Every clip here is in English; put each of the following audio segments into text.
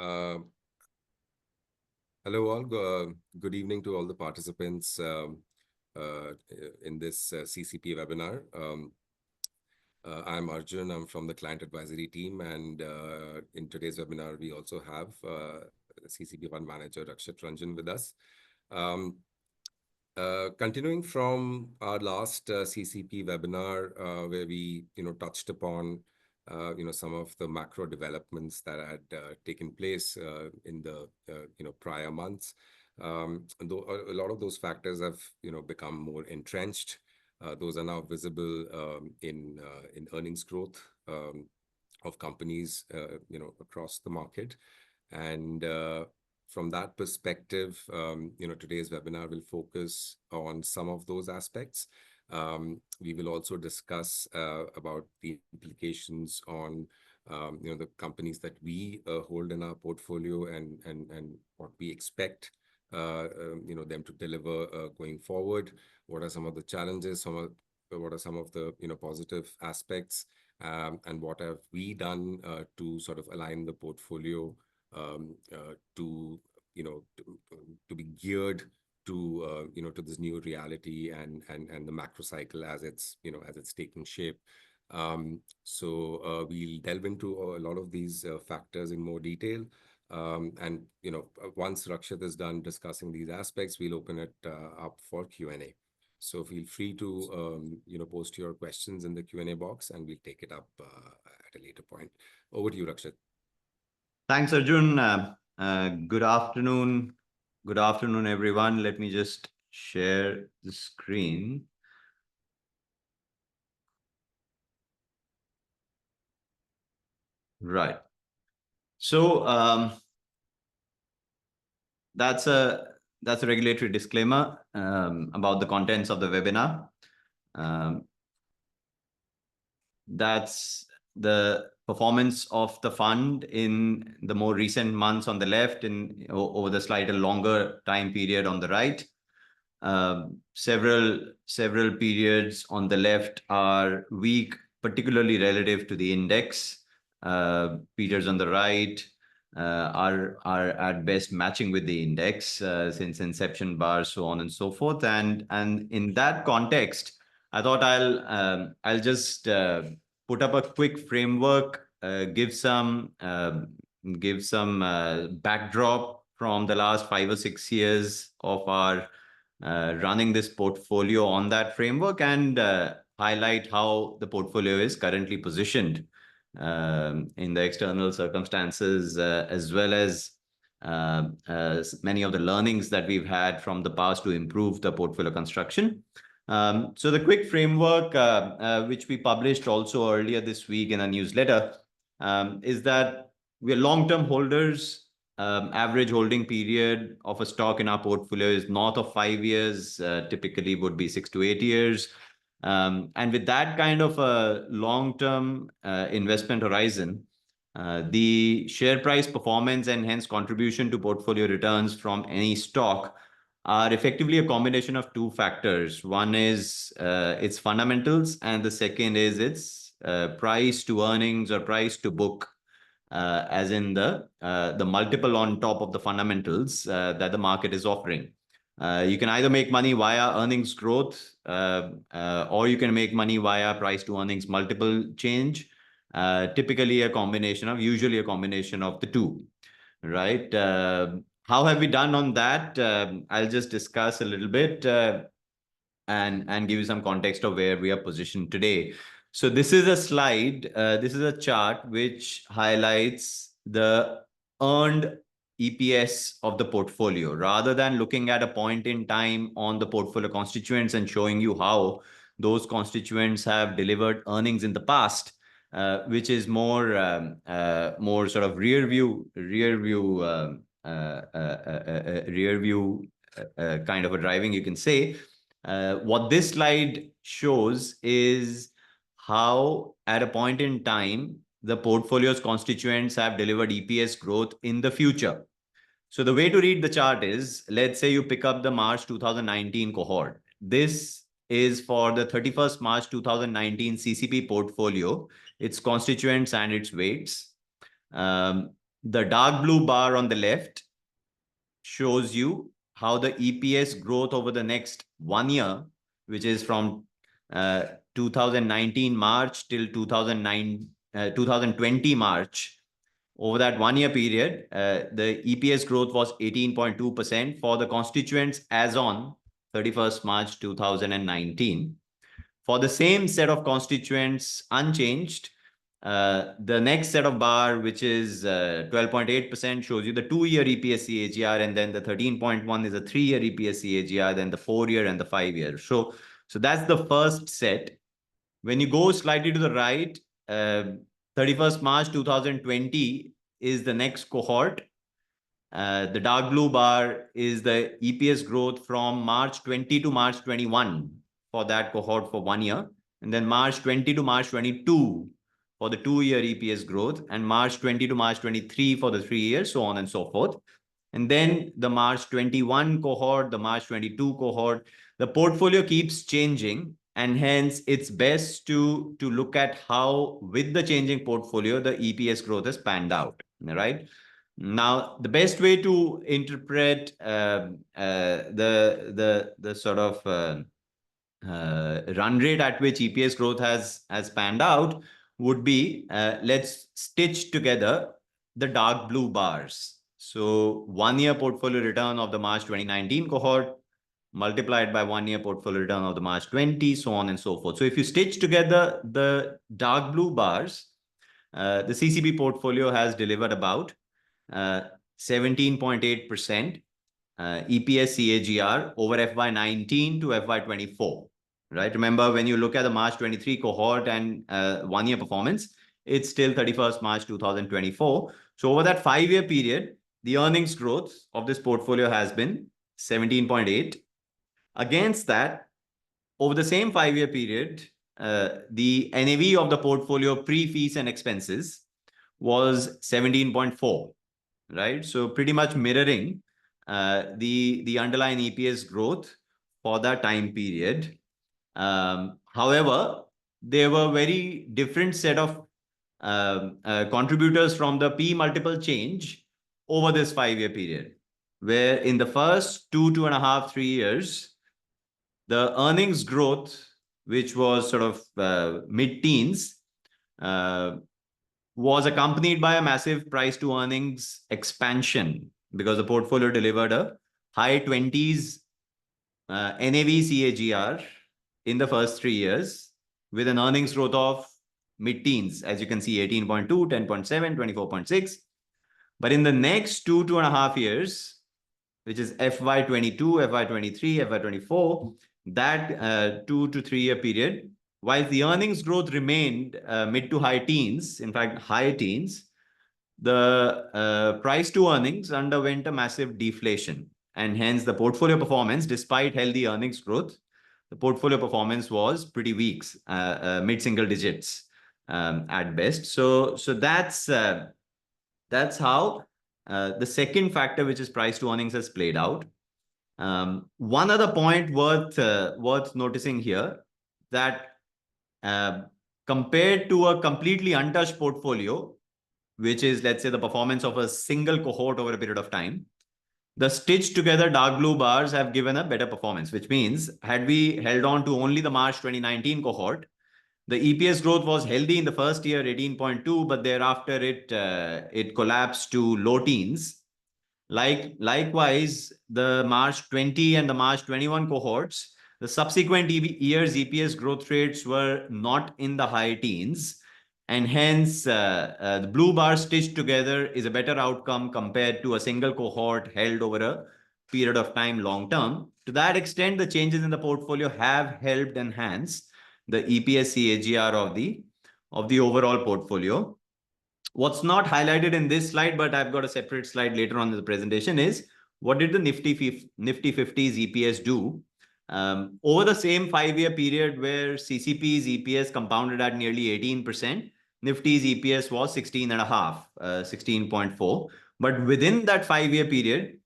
Uh, Hello all. Good evening to all the participants in this CCP webinar. I'm Arjun. I'm from the client advisory team, and in today's webinar, we also have CCP Fund Manager Rakshit Ranjan with us. Continuing from our last CCP webinar, where we touched upon some of the macro developments that had taken place in the prior months. Though a lot of those factors have become more entrenched. Those are now visible in earnings growth of companies across the market. And from that perspective, today's webinar will focus on some of those aspects. We will also discuss about the implications on the companies that we hold in our portfolio and what we expect them to deliver going forward. What are some of the challenges? What are some of the positive aspects? And what have we done to sort of align the portfolio to be geared to to this new reality and the macro cycle as it's taking shape. So we'll delve into a lot of these factors in more detail. And once Rakshit is done discussing these aspects, we'll open it up for Q&A. So feel free to post your questions in the Q&A box, and we'll take it up at a later point. Over to you, Rakshit. Thanks, Arjun. Good afternoon. Good afternoon, everyone. Let me just share the screen. Right. So that's a regulatory disclaimer about the contents of the webinar. That's the performance of the fund in the more recent months on the left and over the slightly longer time period on the right. Several periods on the left are weak, particularly relative to the index. Periods on the right are at best matching with the index since inception bars, so on and so forth. And in that context, I thought I'll just put up a quick framework, give some backdrop from the last 5 or 6 years of our running this portfolio on that framework, and highlight how the portfolio is currently positioned in the external circumstances, as well as many of the learnings that we've had from the past to improve the portfolio construction. So the quick framework, which we published also earlier this week in a newsletter, is that we're long-term holders. Average holding period of a stock in our portfolio is north of 5 years, typically would be 6 to 8 years. And with that kind of a long-term investment horizon, the share price performance and hence contribution to portfolio returns from any stock are effectively a combination of two factors. One is its fundamentals, and the second is its price to earnings or price to book, as in the multiple on top of the fundamentals that the market is offering. You can either make money via earnings growth, or you can make money via price to earnings multiple change. Typically usually a combination of the two, right? How have we done on that? I'll just discuss a little bit and give you some context of where we are positioned today. So this is a slide, this is a chart which highlights the earned EPS of the portfolio, rather than looking at a point in time on the portfolio constituents and showing you how those constituents have delivered earnings in the past, which is more sort of rear view kind of a driving, you can say. What this slide shows is how at a point in time the portfolio's constituents have delivered EPS growth in the future. So the way to read the chart is, let's say you pick up the March 2019 cohort. This is for the 31st March 2019 CCP portfolio, its constituents and its weights. The dark blue bar on the left shows you how the EPS growth over the next 1 year, which is from 2019 March till 2020 March, over that 1 year period, the EPS growth was 18.2% for the constituents as on 31st March 2019. For the same set of constituents unchanged, the next set of bar, which is 12.8%, shows you the 2-year EPS CAGR, and then the 13.1 is a 3-year EPS CAGR, then the 4-year and the 5-year. So that's the first set. When you go slightly to the right, 31st March 2020 is the next cohort. The dark blue bar is the EPS growth from March 20 to March 21 for that cohort for 1 year. And then March 20 to March 22 for the 2-year EPS growth, and March 20 to March 23 for the 3 years, so on and so forth. And then the March 21 cohort, the March 22 cohort, the portfolio keeps changing. And hence, it's best to look at how, with the changing portfolio, the EPS growth has panned out, right? Now, the best way to interpret the sort of run rate at which EPS growth has panned out would be, let's stitch together the dark blue bars. So 1-year portfolio return of the March 2019 cohort multiplied by 1-year portfolio return of the March 20, so on and so forth. So if you stitch together the dark blue bars, the CCP portfolio has delivered about 17.8% EPS CAGR over FY19 to FY24, right? Remember, when you look at the March 23 cohort and 1-year performance, it's still 31st March 2024. So over that 5-year period, the earnings growth of this portfolio has been 17.8. Against that, over the same 5-year period, the NAV of the portfolio pre-fees and expenses was 17.4, right? So pretty much mirroring the underlying EPS growth for that time period. However, there were very different set of contributors from the P multiple change over this 5-year period, where in the first 2.5, 3 years, the earnings growth, which was sort of mid-teens, was accompanied by a massive price to earnings expansion, because the portfolio delivered a high 20s NAV CAGR in the first 3 years, with an earnings growth of mid-teens, as you can see, 18.2, 10.7, 24.6. But in the next 2.5 years, which is FY22, FY23, FY24, that 2 to 3 year period, while the earnings growth remained mid to high teens, in fact, high teens, the price to earnings underwent a massive deflation. And hence the portfolio performance, despite healthy earnings growth, the portfolio performance was pretty weak, mid-single digits at best. So that's how the second factor, which is price to earnings, has played out. One other point worth noticing here, that compared to a completely untouched portfolio, which is, let's say, the performance of a single cohort over a period of time, the stitched together dark blue bars have given a better performance, which means had we held on to only the March 2019 cohort, the EPS growth was healthy in the first year, 18.2, but thereafter it collapsed to low teens. Likewise, the March 20 and the March 21 cohorts, the subsequent years EPS growth rates were not in the high teens, and hence the blue bar stitched together is a better outcome compared to a single cohort held over a period of time long term. To that extent, the changes in the portfolio have helped enhance the EPS CAGR of the overall portfolio. What's not highlighted in this slide, but I've got a separate slide later on in the presentation, is what did the Nifty 50's EPS do? Over the same 5-year period where CCP's EPS compounded at nearly 18%, Nifty's EPS was 16.5, 16.4. But within that 5-year period,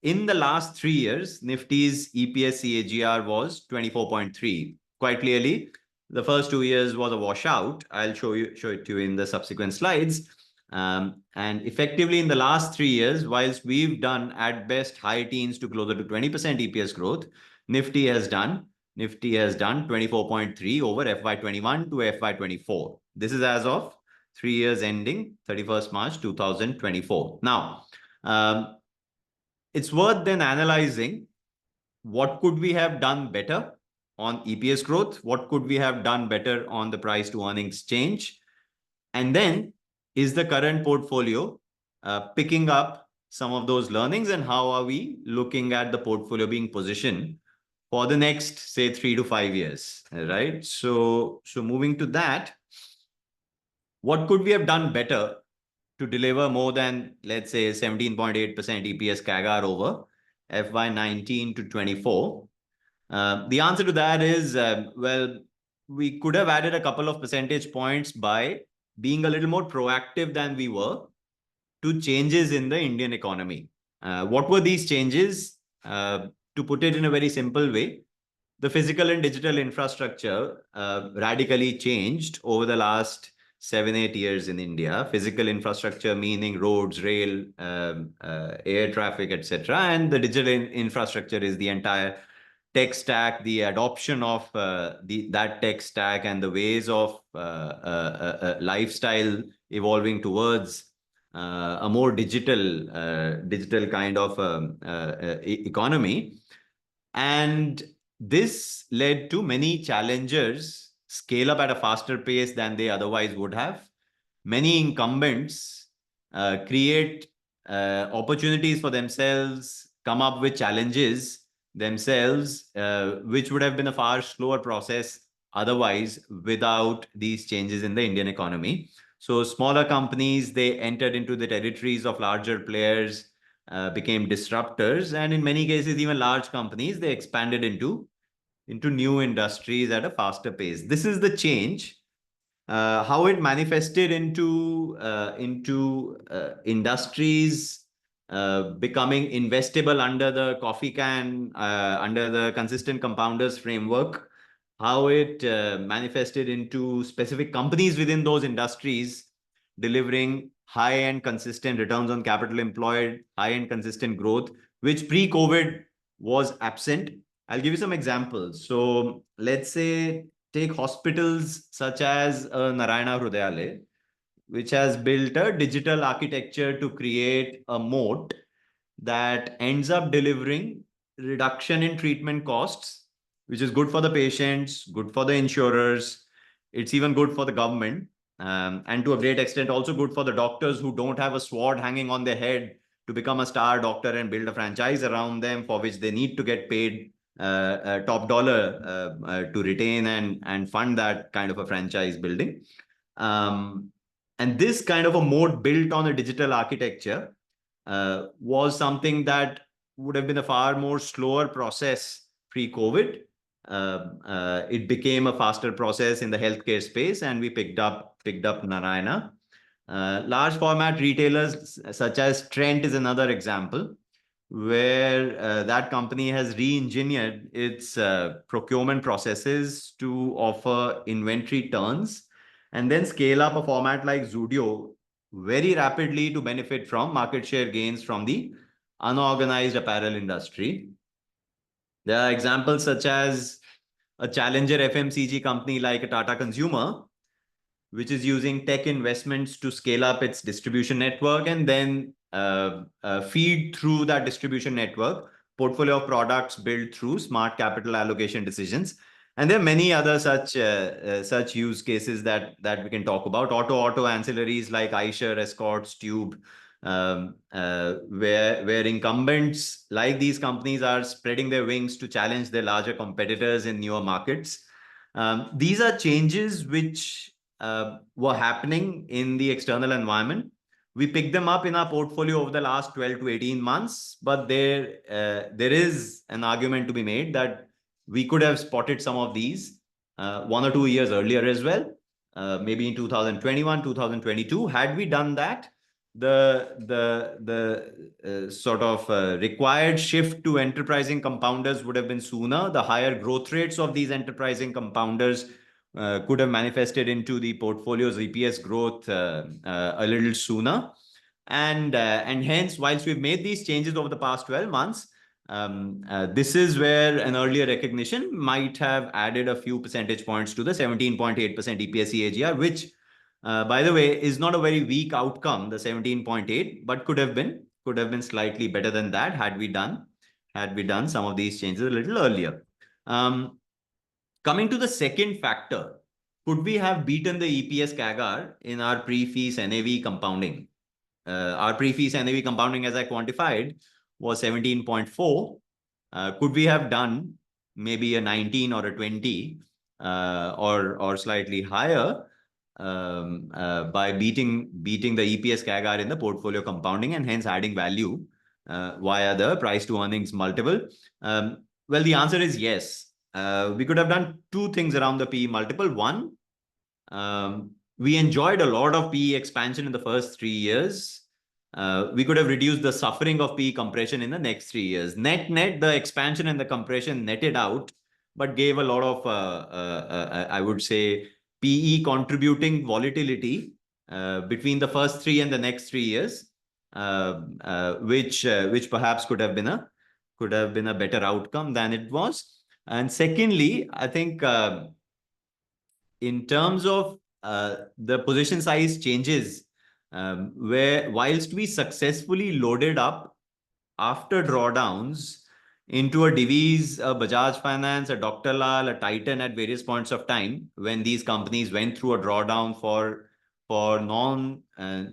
in the last 3 years, Nifty's EPS CAGR was 24.3. Quite clearly, the first 2 years was a washout. I'll show it to you in the subsequent slides. And effectively in the last 3 years, whilst we've done at best high teens to closer to 20% EPS growth, Nifty has done 24.3 over FY21 to FY24. This is as of 3 years ending 31st March 2024. Now, it's worth then analyzing what could we have done better on EPS growth? What could we have done better on the price to earnings change? And then, is the current portfolio picking up some of those learnings, and how are we looking at the portfolio being positioned for the next, say, 3 to 5 years, right? So moving to that, what could we have done better to deliver more than, let's say, 17.8% EPS CAGR over FY19 to 24? The answer to that is, well, we could have added a couple of percentage points by being a little more proactive than we were to changes in the Indian economy. What were these changes? To put it in a very simple way, the physical and digital infrastructure radically changed over the last 7-8 years in India. Physical infrastructure meaning roads, rail, air traffic, etc. And the digital infrastructure is the entire tech stack, the adoption of that tech stack, and the ways of lifestyle evolving towards a more digital kind of economy. And this led to many challengers scale up at a faster pace than they otherwise would have. Many incumbents create opportunities for themselves, come up with challenges themselves, which would have been a far slower process otherwise without these changes in the Indian economy. So smaller companies, they entered into the territories of larger players, became disruptors, and in many cases, even large companies, they expanded into new industries at a faster pace. This is the change. How it manifested into industries becoming investable under the coffee can, under the consistent compounders framework, how it manifested into specific companies within those industries delivering high and consistent returns on capital employed, high and consistent growth, which pre-COVID was absent. I'll give you some examples. So let's say take hospitals such as Narayana Hrudayalaya, which has built a digital architecture to create a moat that ends up delivering reduction in treatment costs, which is good for the patients, good for the insurers. It's even good for the government. And to a great extent, also good for the doctors who don't have a sword hanging on their head to become a star doctor and build a franchise around them, for which they need to get paid top dollar to retain and fund that kind of a franchise building. And this kind of a moat built on a digital architecture was something that would have been a far more slower process pre-COVID. It became a faster process in the healthcare space, and we picked up Narayana. Large format retailers such as Trent is another example, where that company has re-engineered its procurement processes to offer inventory turns and then scale up a format like Zudio very rapidly to benefit from market share gains from the unorganized apparel industry. There are examples such as a challenger FMCG company like a Tata Consumer, which is using tech investments to scale up its distribution network and then feed through that distribution network portfolio of products built through smart capital allocation decisions. And there are many other such use cases that we can talk about. Auto ancillaries like Aisher, Escorts, Tube, where incumbents like these companies are spreading their wings to challenge their larger competitors in newer markets. These are changes which were happening in the external environment. We picked them up in our portfolio over the last 12 to 18 months, but there is an argument to be made that we could have spotted some of these 1 or 2 years earlier as well, maybe in 2021, 2022. Had we done that, the sort of required shift to enterprising compounders would have been sooner. The higher growth rates of these enterprising compounders could have manifested into the portfolio's EPS growth a little sooner. And hence, whilst we've made these changes over the past 12 months, this is where an earlier recognition might have added a few percentage points to the 17.8% EPS CAGR, which, by the way, is not a very weak outcome, the 17.8, but could have been slightly better than that had we done some of these changes a little earlier. Coming to the second factor, could we have beaten the EPS CAGR in our pre-fees NAV compounding? Our pre-fees NAV compounding, as I quantified, was 17.4. Could we have done maybe a 19 or a 20 or slightly higher by beating the EPS CAGR in the portfolio compounding and hence adding value via the price to earnings multiple? Well, the answer is yes. We could have done two things around the PE multiple. One, we enjoyed a lot of PE expansion in the first 3 years. We could have reduced the suffering of PE compression in the next 3 years. Net, the expansion and the compression netted out, but gave a lot of, I would say, PE contributing volatility between the first 3 and the next 3 years, which perhaps could have been a better outcome than it was. And secondly, I think in terms of the position size changes, where whilst we successfully loaded up after drawdowns into a Divi's, a Bajaj Finance, a Dr. Lal, a Titan at various points of time, when these companies went through a drawdown for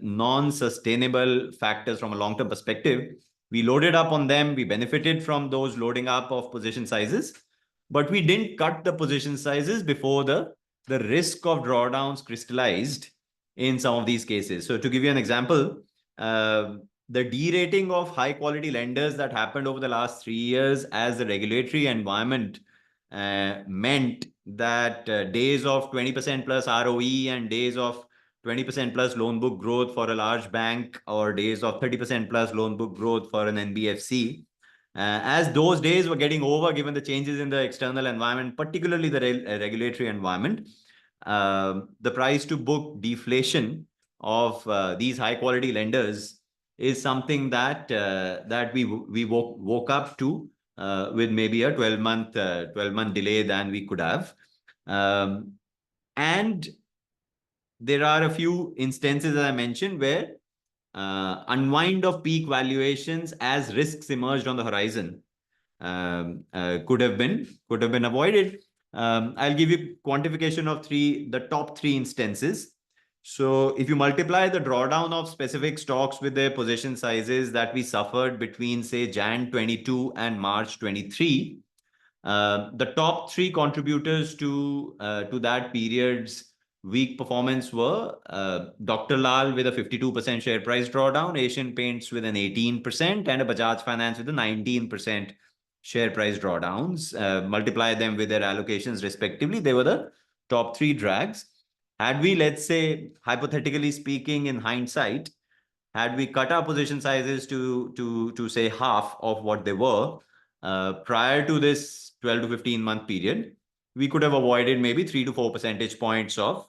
non-sustainable factors from a long-term perspective, we loaded up on them. We benefited from those loading up of position sizes, but we didn't cut the position sizes before the risk of drawdowns crystallized in some of these cases. So to give you an example, the derating of high quality lenders that happened over the last 3 years as the regulatory environment meant that days of 20% plus ROE and days of 20% plus loan book growth for a large bank or days of 30% plus loan book growth for an NBFC, as those days were getting over, given the changes in the external environment, particularly the regulatory environment, the price to book deflation of these high quality lenders is something that we woke up to with maybe a 12-month delay than we could have. And there are a few instances, as I mentioned, where unwind of peak valuations as risks emerged on the horizon could have been avoided. I'll give you quantification of the top three instances. So if you multiply the drawdown of specific stocks with their position sizes that we suffered between, say, Jan 22 and March 23, the top three contributors to that period's weak performance were Dr. Lal with a 52% share price drawdown, Asian Paints with an 18%, and a Bajaj Finance with a 19% share price drawdowns. Multiply them with their allocations respectively. They were the top three drags. Had we, let's say, hypothetically speaking, in hindsight, had we cut our position sizes to say half of what they were prior to this 12 to 15 month period, we could have avoided maybe 3 to 4 percentage points of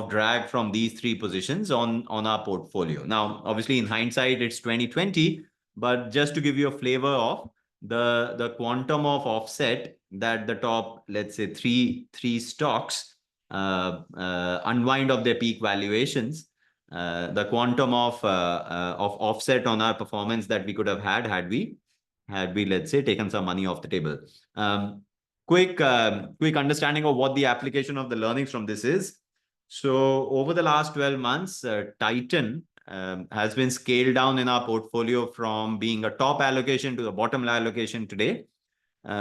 drag from these three positions on our portfolio. Now, obviously, in hindsight, it's 2020, but just to give you a flavor of the quantum of offset that the top, let's say, three stocks unwind of their peak valuations, the quantum of offset on our performance that we could have had we, let's say, taken some money off the table. Quick understanding of what the application of the learnings from this is. So over the last 12 months, Titan has been scaled down in our portfolio from being a top allocation to the bottom allocation today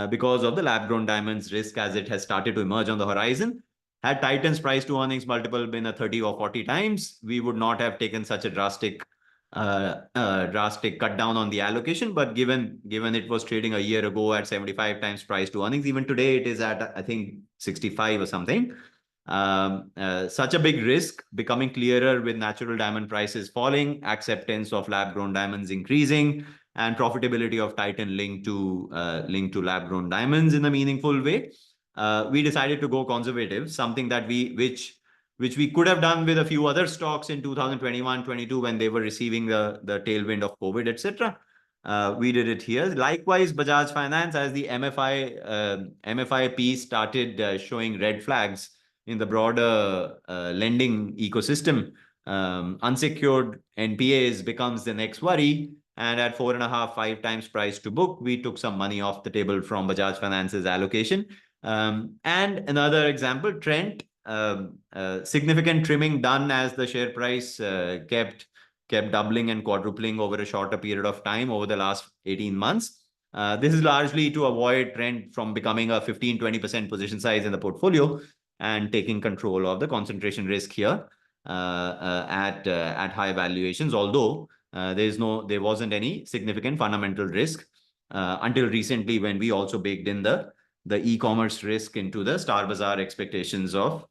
because of the lab-grown diamonds risk as it has started to emerge on the horizon. Had Titan's price to earnings multiple been a 30 or 40 times, we would not have taken such a drastic cut down on the allocation. But given it was trading a year ago at 75 times price to earnings, even today it is at, I think, 65 or something. Such a big risk becoming clearer with natural diamond prices falling, acceptance of lab-grown diamonds increasing, and profitability of Titan linked to lab-grown diamonds in a meaningful way. we decided to go conservative, something that which we could have done with a few other stocks in 2021-22 when they were receiving the tailwind of COVID, etc. We did it here. Likewise, Bajaj Finance, as the MFI piece started showing red flags in the broader lending ecosystem, unsecured NPAs becomes the next worry. And at 4.5, 5 times price to book, we took some money off the table from Bajaj Finance's allocation. And another example, Trent, significant trimming done as the share price kept doubling and quadrupling over a shorter period of time over the last 18 months. This is largely to avoid Trent from becoming a 15-20% position size in the portfolio and taking control of the concentration risk here at high valuations, although there wasn't any significant fundamental risk until recently, when we also baked in the e-commerce risk into the Star Bazaar expectations of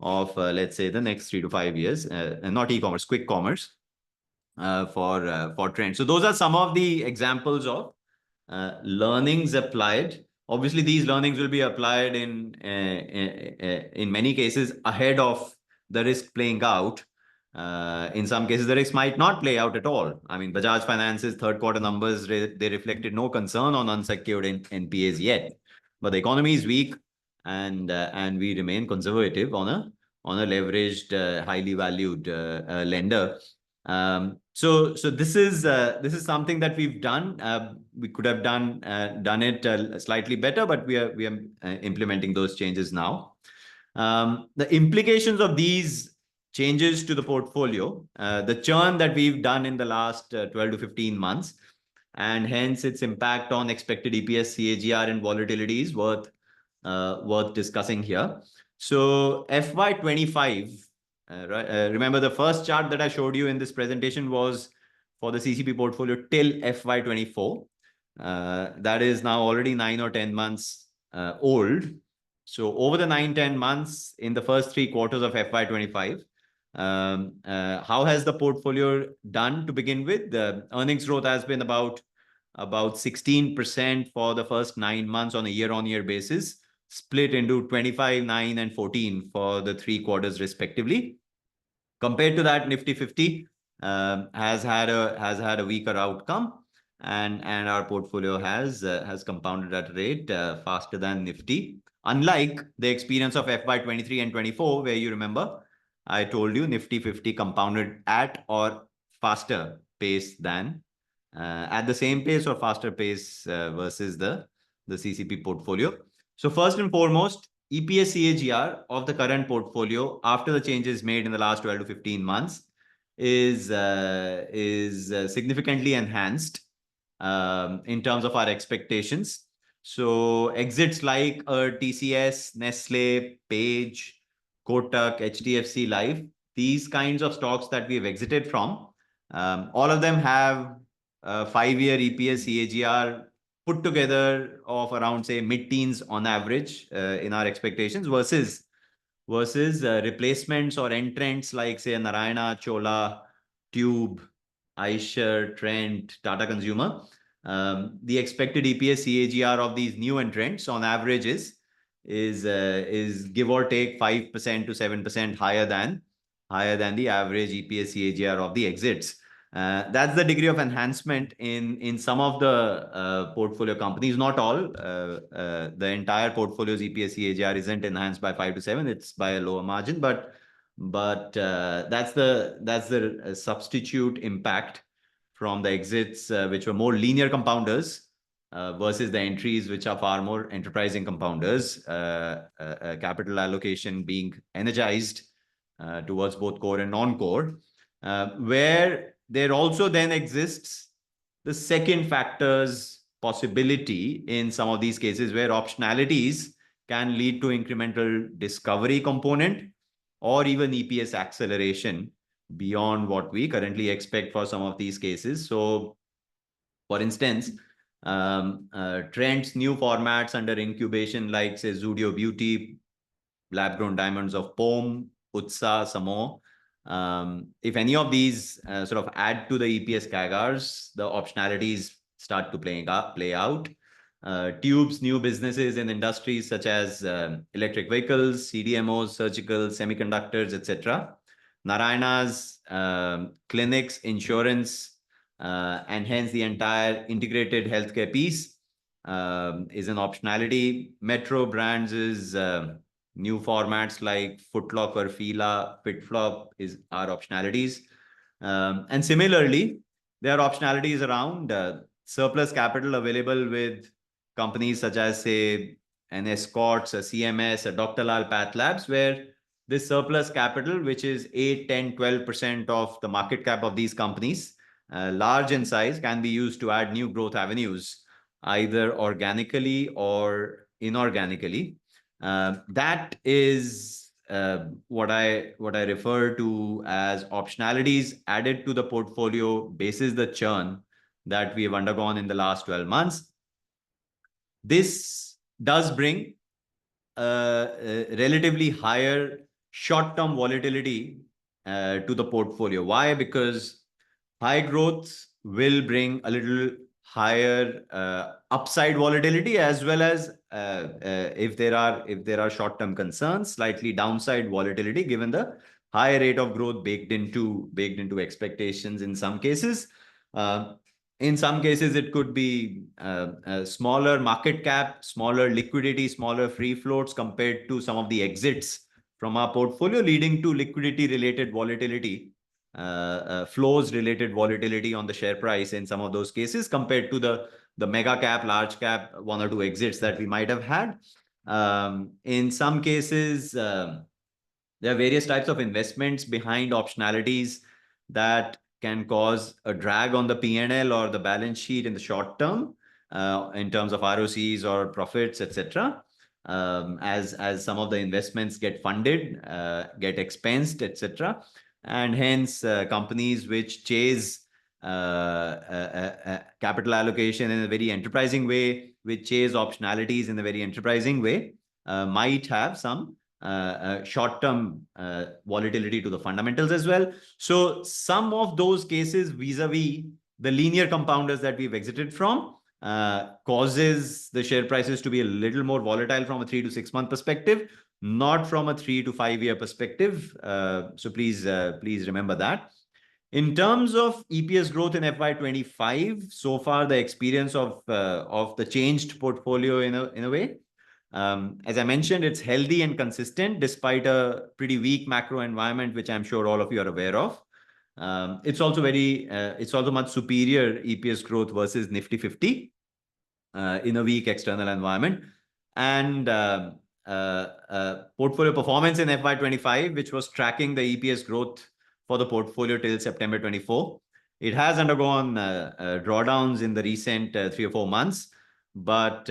let's say the next 3 to 5 years, and not e-commerce, quick commerce for Trend. So those are some of the examples of learnings applied. Obviously, these learnings will be applied in many cases ahead of the risk playing out. In some cases, the risk might not play out at all. I mean, Bajaj Finance's third quarter numbers, they reflected no concern on unsecured NPAs yet. But the economy is weak, and we remain conservative on a leveraged, highly valued lender. So this is something that we've done. We could have done it slightly better, but we are implementing those changes now. The implications of these changes to the portfolio, the churn that we've done in the last 12 to 15 months, and hence its impact on expected EPS CAGR and volatility is worth discussing here. So FY25. Remember, the first chart that I showed you in this presentation was for the CCP portfolio till FY24. That is now already 9 or 10 months old. So over the 9-10 months in the first 3 quarters of FY25, how has the portfolio done to begin with? The earnings growth has been about 16% for the first 9 months on a year-on-year basis, split into 25, 9, and 14 for the 3 quarters respectively. Compared to that, Nifty 50 has had a weaker outcome, and our portfolio has compounded at a rate faster than Nifty. Unlike the experience of FY23 and 24, where you remember I told you Nifty 50 compounded at or faster pace than at the same pace or faster pace versus the CCP portfolio. So first and foremost, EPS CAGR of the current portfolio after the changes made in the last 12 to 15 months is significantly enhanced in terms of our expectations. So exits like TCS, Nestle, Page, Kotak, HDFC Life, these kinds of stocks that we've exited from, all of them have a 5-year EPS CAGR put together of around, say, mid-teens on average in our expectations versus replacements or entrants like, say, Narayana, Chola, Tube, Eicher, Trent, Tata Consumer. The expected EPS CAGR of these new entrants on average is give or take 5% to 7% higher than the average EPS CAGR of the exits. That's the degree of enhancement in some of the portfolio companies, not all. The entire portfolio's EPS CAGR isn't enhanced by 5 to 7; it's by a lower margin. But that's the substitute impact from the exits, which were more linear compounders versus the entries, which are far more enterprising compounders. Capital allocation being energized towards both core and non-core, where there also then exists the second factor's possibility in some of these cases where optionalities can lead to incremental discovery component or even EPS acceleration beyond what we currently expect for some of these cases. So, for instance, Trend's new formats under incubation, like, say, Zudio Beauty, lab-grown diamonds of POM, Utsa, Samo. If any of these sort of add to the EPS CAGRs, the optionalities start to play out. Tubes new businesses in industries such as electric vehicles, CDMOs, surgical, semiconductors, etc. Narayana's clinics, insurance, and hence the entire integrated healthcare piece is an optionality. Metro Brands is new formats like Footlocker, Fila, FitFlop are optionalities. And similarly, there are optionalities around surplus capital available with companies such as, say, an Escorts, a CMS, a Dr. Lal Path Labs, where this surplus capital, which is 8, 10, 12% of the market cap of these companies, large in size, can be used to add new growth avenues, either organically or inorganically. That is what I refer to as optionalities added to the portfolio basis the churn that we have undergone in the last 12 months. This does bring relatively higher short-term volatility to the portfolio. Why? Because high growth will bring a little higher upside volatility, as well as if there are short-term concerns, slightly downside volatility, given the high rate of growth baked into expectations in some cases. In some cases, it could be a smaller market cap, smaller liquidity, smaller free floats compared to some of the exits from our portfolio, leading to liquidity-related volatility, flows-related volatility on the share price in some of those cases compared to the mega cap, large cap, one or two exits that we might have had. In some cases, there are various types of investments behind optionalities that can cause a drag on the P&L or the balance sheet in the short term, in terms of ROCs or profits, etc. As some of the investments get funded, get expensed, etc. And hence, companies which chase capital allocation in a very enterprising way, which chase optionalities in a very enterprising way, might have some short-term volatility to the fundamentals as well. So some of those cases vis-a-vis the linear compounders that we've exited from causes the share prices to be a little more volatile from a 3 to 6 month perspective, not from a 3 to 5 year perspective. So please remember that. In terms of EPS growth in FY25, so far the experience of the changed portfolio in a way, as I mentioned, it's healthy and consistent despite a pretty weak macro environment, which I'm sure all of you are aware of. It's also much superior EPS growth versus Nifty 50 in a weak external environment. And portfolio performance in FY25, which was tracking the EPS growth for the portfolio till September 24. It has undergone drawdowns in the recent 3 or 4 months. But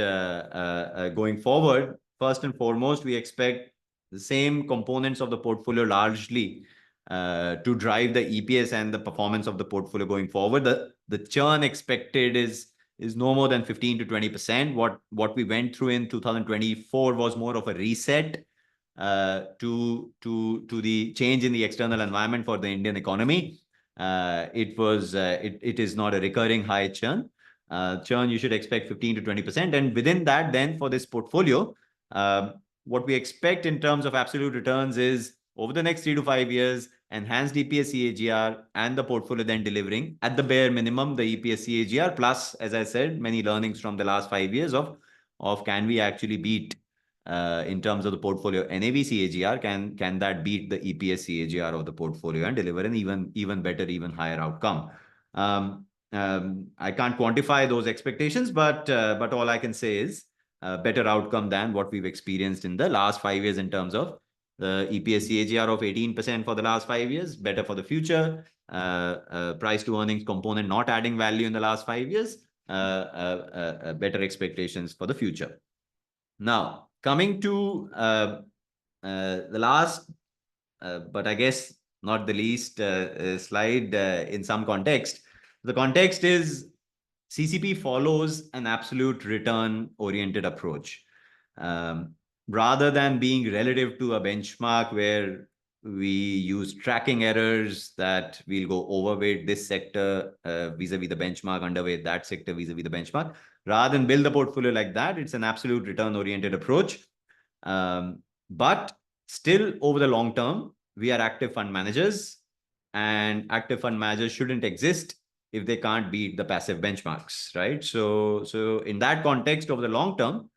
going forward, first and foremost, we expect the same components of the portfolio largely to drive the EPS and the performance of the portfolio going forward. The churn expected is no more than 15 to 20%. What we went through in 2024 was more of a reset to the change in the external environment for the Indian economy. It is not a recurring high churn. Churn, you should expect 15 to 20%. And within that, then for this portfolio, what we expect in terms of absolute returns is over the next 3 to 5 years, enhanced EPS CAGR and the portfolio then delivering at the bare minimum, the EPS CAGR plus, as I said, many learnings from the last 5 years of can we actually beat in terms of the portfolio NAV CAGR, can that beat the EPS CAGR of the portfolio and deliver an even better, even higher outcome? I can't quantify those expectations, but all I can say is a better outcome than what we've experienced in the last 5 years in terms of the EPS CAGR of 18% for the last 5 years, better for the future, price to earnings component not adding value in the last 5 years, better expectations for the future. Now, coming to the last, but I guess not the least slide in some context. The context is CCP follows an absolute return-oriented approach. Rather than being relative to a benchmark where We use tracking errors that we'll go overweight this sector vis-a-vis the benchmark, underweight that sector vis-a-vis the benchmark. Rather than build the portfolio like that, it's an absolute return-oriented approach. But still, over the long term, we are active fund managers, and active fund managers shouldn't exist if they can't beat the passive benchmarks, right? So in that context, over the long term,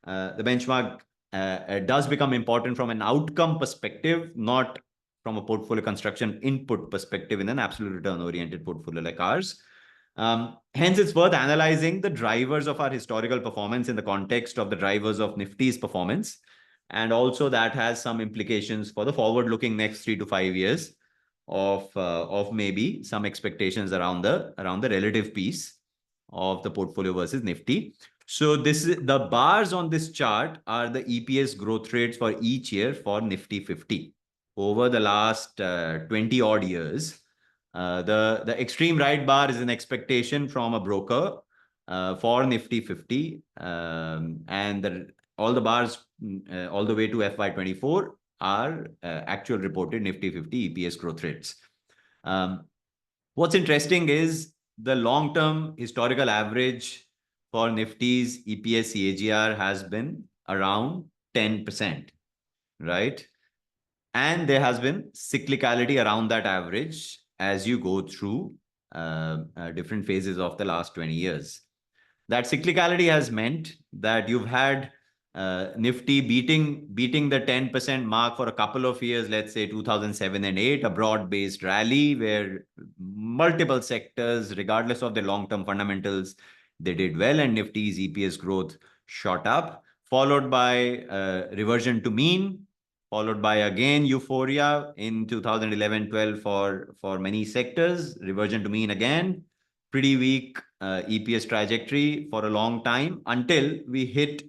the benchmark does become important from an outcome perspective, not from a portfolio construction input perspective in an absolute return-oriented portfolio like ours. Hence, it's worth analyzing the drivers of our historical performance in the context of the drivers of Nifty's performance. And also that has some implications for the forward-looking next 3 to 5 years of maybe some expectations around the relative piece of the portfolio versus Nifty. So the bars on this chart are the EPS growth rates for each year for Nifty 50 over the last 20 odd years. The extreme right bar is an expectation from a broker for Nifty 50, and all the bars all the way to FY24 are actual reported Nifty 50 EPS growth rates. What's interesting is the long-term historical average for Nifty's EPS CAGR has been around 10%, right? And there has been cyclicality around that average as you go through different phases of the last 20 years. That cyclicality has meant that you've had Nifty beating the 10% mark for a couple of years, let's say 2007 and 8, a broad-based rally where multiple sectors, regardless of their long-term fundamentals, they did well, and Nifty's EPS growth shot up, followed by reversion to mean, followed by again euphoria in 2011-12 for many sectors, reversion to mean again, pretty weak EPS trajectory for a long time until we hit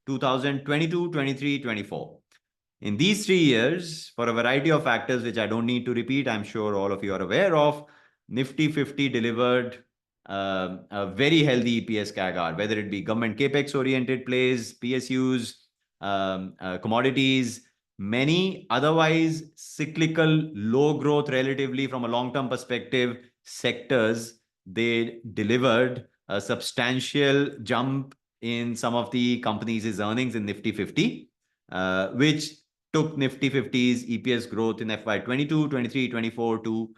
2022, 23, 24. In these 3 years, for a variety of factors, which I don't need to repeat, I'm sure all of you are aware of, Nifty 50 delivered a very healthy EPS CAGR, whether it be government capex-oriented plays, PSUs, commodities, many otherwise cyclical, low growth relatively from a long-term perspective sectors, they delivered a substantial jump in some of the companies' earnings in Nifty 50, which took Nifty 50's EPS growth in FY22, 23, 24 to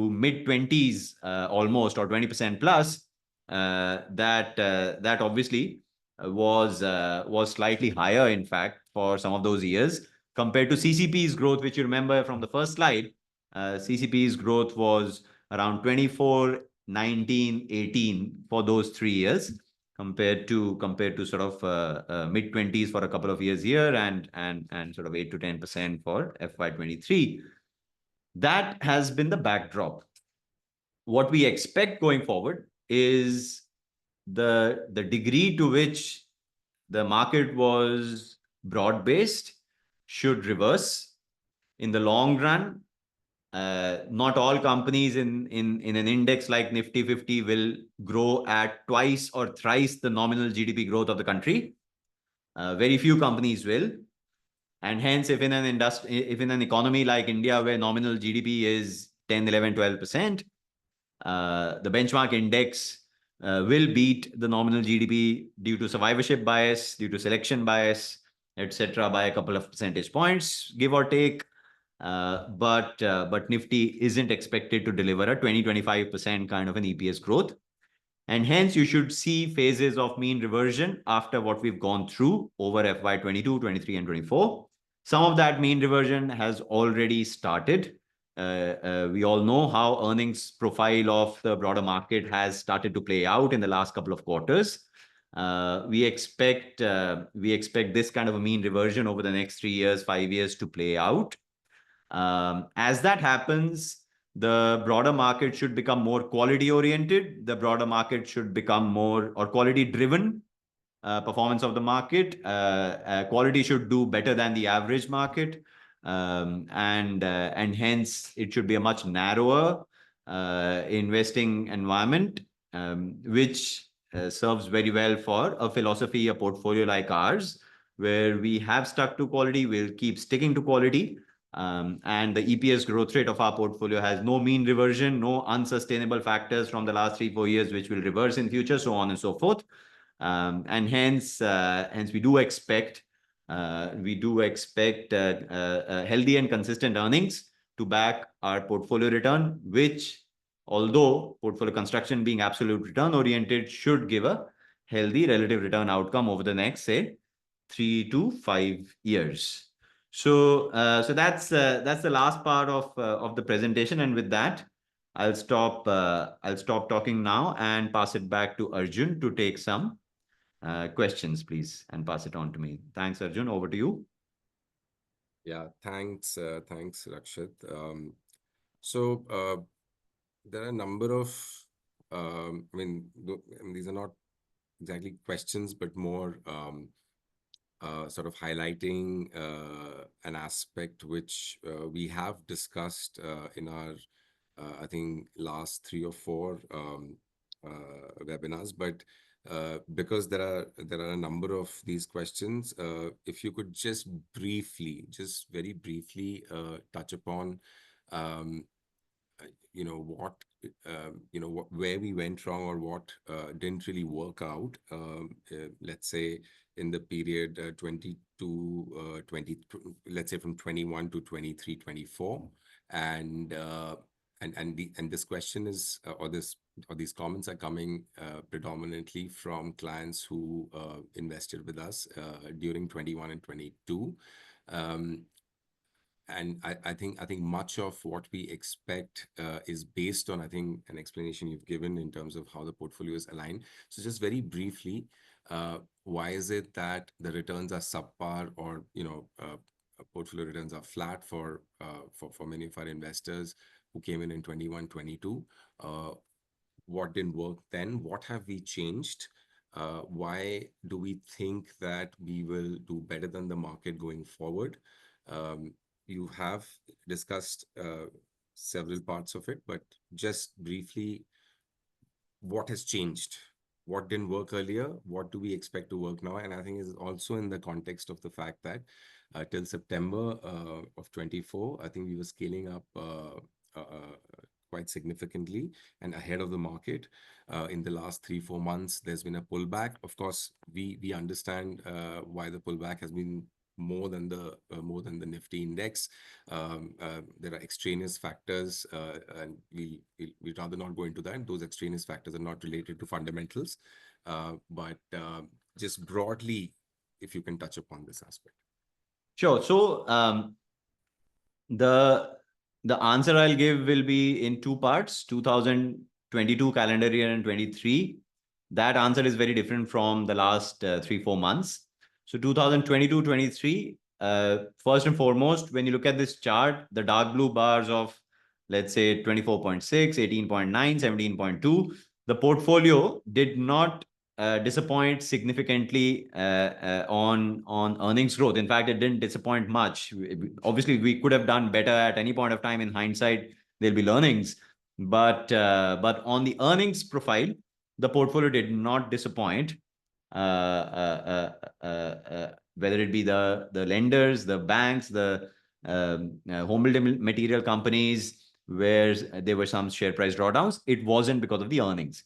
mid-20s almost, or 20% plus. That obviously was slightly higher, in fact, for some of those years compared to CCP's growth, which you remember from the first slide. CCP's growth was around 24, 19, 18 for those 3 years, compared to sort of mid-20s for a couple of years here, and sort of 8 to 10% for FY23. That has been the backdrop. What we expect going forward is the degree to which the market was broad-based should reverse in the long run. Not all companies in an index like Nifty 50 will grow at twice or thrice the nominal GDP growth of the country. Very few companies will. And hence, if in an economy like India, where nominal GDP is 10, 11, 12%, the benchmark index will beat the nominal GDP due to survivorship bias, due to selection bias, etc., by a couple of percentage points, give or take. But Nifty isn't expected to deliver a 20-25% kind of an EPS growth. And hence, you should see phases of mean reversion after what we've gone through over FY22, 23, and 24. Some of that mean reversion has already started. We all know how earnings profile of the broader market has started to play out in the last couple of quarters. We expect this kind of a mean reversion over the next 3 years, 5 years to play out. As that happens, the broader market should become more quality oriented. The broader market should become more or quality driven. Performance of the market. Quality should do better than the average market. And hence it should be a much narrower investing environment, which serves very well for a philosophy, a portfolio like ours, where we have stuck to quality, we'll keep sticking to quality, And the EPS growth rate of our portfolio has no mean reversion, no unsustainable factors from the last 3-4 years, which will reverse in future, so on and so forth. And hence we do expect healthy and consistent earnings to back our portfolio return, which, although portfolio construction being absolute return oriented, should give a healthy relative return outcome over the next, say, 3 to 5 years. So that's the last part of the presentation, and with that, I'll stop talking now and pass it back to Arjun to take some questions, please, and pass it on to me. Thanks, Arjun. Over to you. Yeah, thanks, Rakshit. So there are a number of, these are not exactly questions, but more sort of highlighting an aspect which we have discussed in our, I think, last 3 or 4 webinars. But because there are a number of these questions, if you could just very briefly touch upon where we went wrong or what didn't really work out, let's say in the period 20, let's say from 21 to 23, 24. And this question is, or these comments are coming predominantly from clients who invested with us during 21 and 22. And I think much of what we expect is based on, I think, an explanation you've given in terms of how the portfolio is aligned. So just very briefly, why is it that the returns are subpar, or portfolio returns are flat for many of our investors who came in 21, 22? What didn't work then? What have we changed? Why do we think that we will do better than the market going forward? You have discussed several parts of it, but just briefly, what has changed? What didn't work earlier? What do we expect to work now? And I think it's also in the context of the fact that till September of 24, I think we were scaling up quite significantly and ahead of the market. In the last 3-4 months, there's been a pullback. Of course, we understand why the pullback has been more than the Nifty index. There are extraneous factors, and we'd rather not go into that. Those extraneous factors are not related to fundamentals, but just broadly, if you can touch upon this aspect. Sure. So the answer I'll give will be in 2 parts: 2022 calendar year and 23. That answer is very different from the last 3-4 months. So 2022-23, first and foremost, when you look at this chart, the dark blue bars of, let's say, 24.6, 18.9, 17.2, the portfolio did not disappoint significantly on earnings growth. In fact, it didn't disappoint much. Obviously, we could have done better at any point of time. In hindsight, there'll be learnings. But on the earnings profile, the portfolio did not disappoint. Whether it be the lenders, the banks, the home building material companies, where there were some share price drawdowns, it wasn't because of the earnings.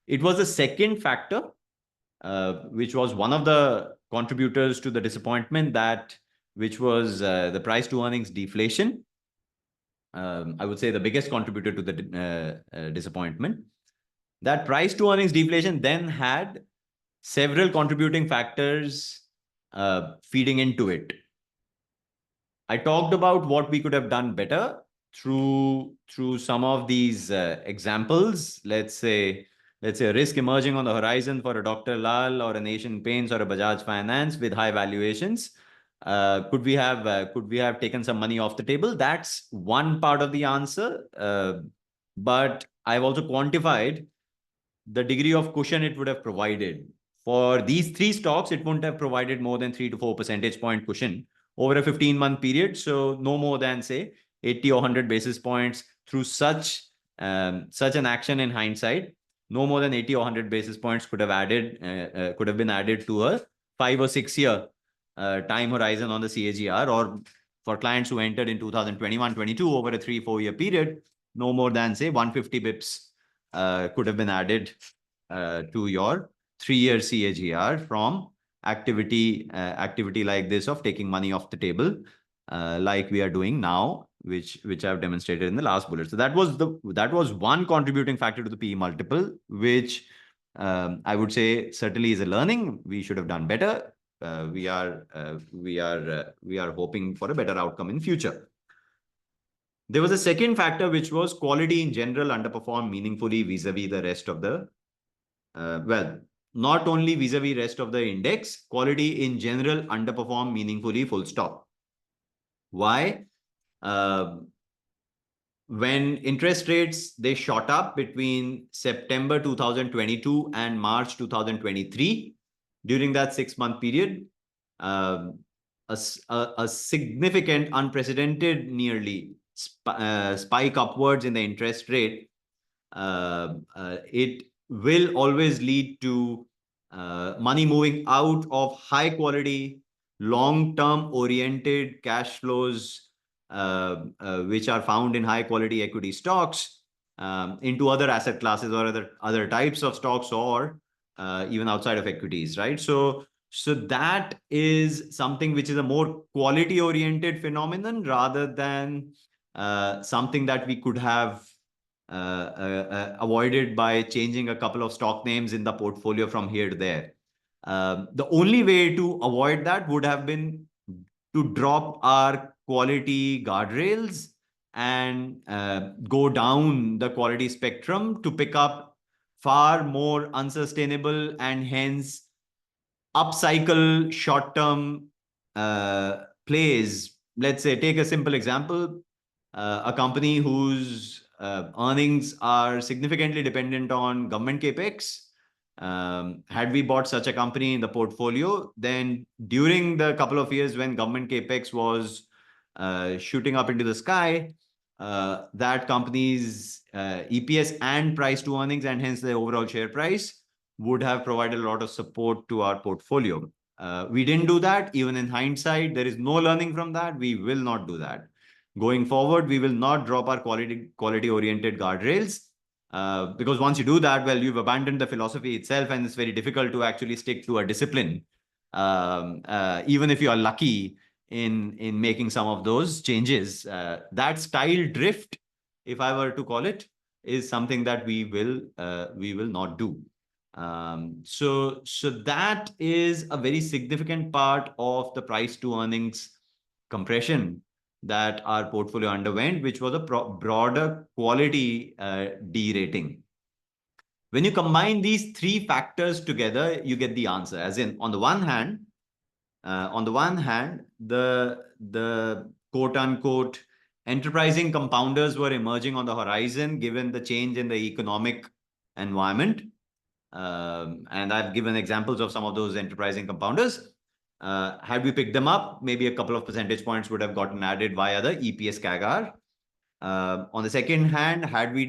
It was the second factor, which was one of the contributors to the disappointment, which was the price to earnings deflation. I would say the biggest contributor to the disappointment. That price to earnings deflation then had several contributing factors feeding into it. I talked about what we could have done better through some of these examples. Let's say a risk emerging on the horizon for a Dr. Lal or an Asian Paints or a Bajaj Finance with high valuations. Could we have taken some money off the table? That's one part of the answer. But I've also quantified the degree of cushion it would have provided. For these 3 stocks, it wouldn't have provided more than 3 to 4 percentage point cushion over a 15-month period. So no more than, say, 80 or 100 basis points through such an action. In hindsight, no more than 80 or 100 basis points could have been added to a 5 or 6 year time horizon on the CAGR, or for clients who entered in 2021-22 over a 3-4 year period, no more than say 150 bips could have been added to your 3-year CAGR from activity like this of taking money off the table, like we are doing now, which I've demonstrated in the last bullet. So that was one contributing factor to the PE multiple, which I would say certainly is a learning. We should have done better. We are hoping for a better outcome in future. There was a second factor, which was quality in general underperformed meaningfully vis-a-vis the rest of the not only vis-a-vis rest of the index, quality in general underperformed meaningfully, full stop. Why? When interest rates, they shot up between September 2022 and March 2023, during that 6-month period, a significant, unprecedented, nearly spike upwards in the interest rate, it will always lead to money moving out of high quality, long-term oriented cash flows, which are found in high quality equity stocks, into other asset classes or other types of stocks, or even outside of equities, right? So that is something which is a more quality oriented phenomenon rather than something that we could have avoided by changing a couple of stock names in the portfolio from here to there. The only way to avoid that would have been to drop our quality guardrails and go down the quality spectrum to pick up far more unsustainable and hence upcycle short-term plays. Let's say, take a simple example, a company whose earnings are significantly dependent on government capex. Had we bought such a company in the portfolio, then during the couple of years when government capex was shooting up into the sky, that company's EPS and price to earnings, and hence the overall share price, would have provided a lot of support to our portfolio. We didn't do that. Even in hindsight, there is no learning from that. We will not do that. Going forward, we will not drop our quality-oriented guardrails, because once you do that, well, you've abandoned the philosophy itself, and it's very difficult to actually stick to a discipline, even if you are lucky in making some of those changes. That style drift, if I were to call it, is something that we will not do. So that is a very significant part of the price to earnings compression that our portfolio underwent, which was a broader quality derating. When you combine these three factors together, you get the answer. As in, on the one hand, the quote unquote enterprising compounders were emerging on the horizon given the change in the economic environment. And I've given examples of some of those enterprising compounders. Had we picked them up, maybe a couple of percentage points would have gotten added via the EPS CAGR. On the second hand, had we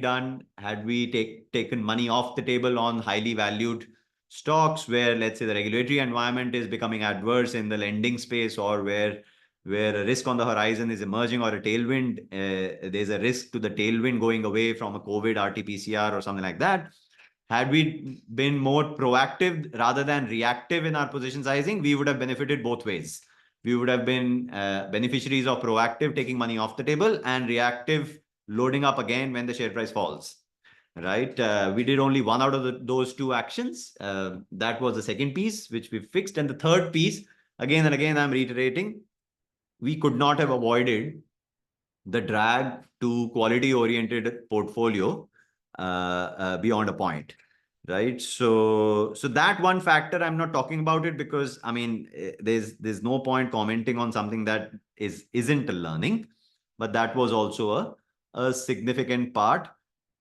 taken money off the table on highly valued stocks where, let's say, the regulatory environment is becoming adverse in the lending space, or where a risk on the horizon is emerging, or a tailwind, there's a risk to the tailwind going away from a COVID RT-PCR or something like that. Had we been more proactive rather than reactive in our position sizing, we would have benefited both ways. We would have been beneficiaries of proactive taking money off the table, and reactive loading up again when the share price falls, right? We did only one out of those two actions. That was the second piece, which we fixed. And the third piece, again and again, I'm reiterating, we could not have avoided the drag to quality-oriented portfolio beyond a point, right? So that one factor, I'm not talking about it because, I mean, there's no point commenting on something that isn't a learning, but that was also a significant part.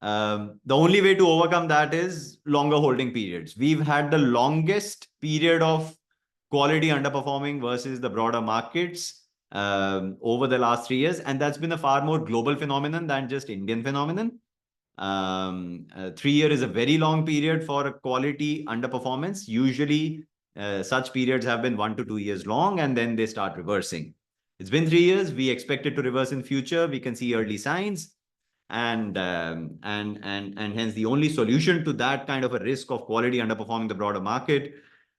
The only way to overcome that is longer holding periods. We've had the longest period of quality underperforming versus the broader markets over the last 3 years, and that's been a far more global phenomenon than just Indian phenomenon. 3 years is a very long period for a quality underperformance. Usually, such periods have been 1 to 2 years long, and then they start reversing. It's been 3 years. We expect it to reverse in future. We can see early signs. And hence the only solution to that kind of a risk of quality underperforming the broader market,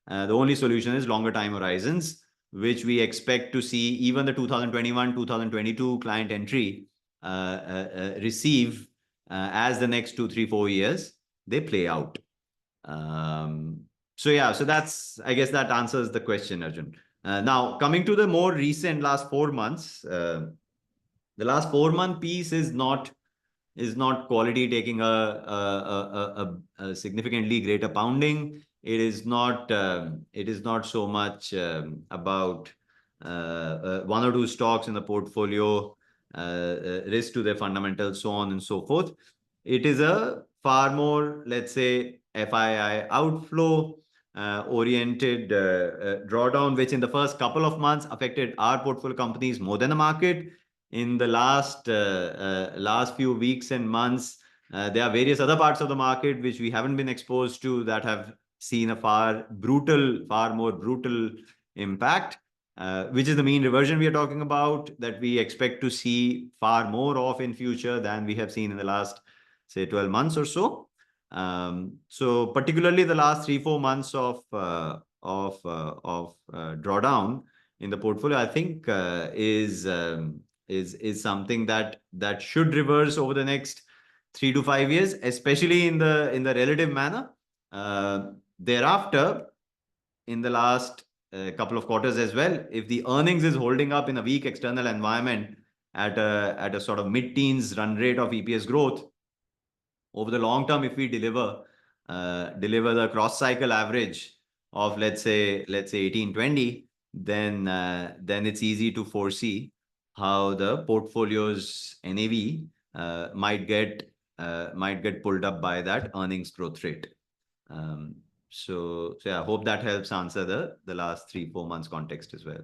the only solution is longer time horizons, which we expect to see even the 2021, 2022 client entry receive as the next 2, 3, 4 years they play out. So yeah, so that's, I guess that answers the question, Arjun. Now coming to the more recent last 4 months, the last 4-month piece is not quality taking a significantly greater pounding. It is not so much about one or two stocks in the portfolio, risk to their fundamentals, so on and so forth. It is a far more, let's say, FII outflow oriented drawdown, which in the first couple of months affected our portfolio companies more than the market. In the last few weeks and months, there are various other parts of the market which we haven't been exposed to that have seen a far more brutal impact, which is the mean reversion we are talking about, that we expect to see far more of in future than we have seen in the last, say, 12 months or so. So particularly the last 3-4 months of drawdown in the portfolio, I think is something that should reverse over the next 3 to 5 years, especially in the relative manner. Thereafter, in the last couple of quarters as well, if the earnings is holding up in a weak external environment at a sort of mid-teens run rate of EPS growth, over the long term, if we deliver the cross cycle average of let's say 18-20, then it's easy to foresee how the portfolio's NAV might get pulled up by that earnings growth rate. So yeah, I hope that helps answer the last 3-4 months context as well.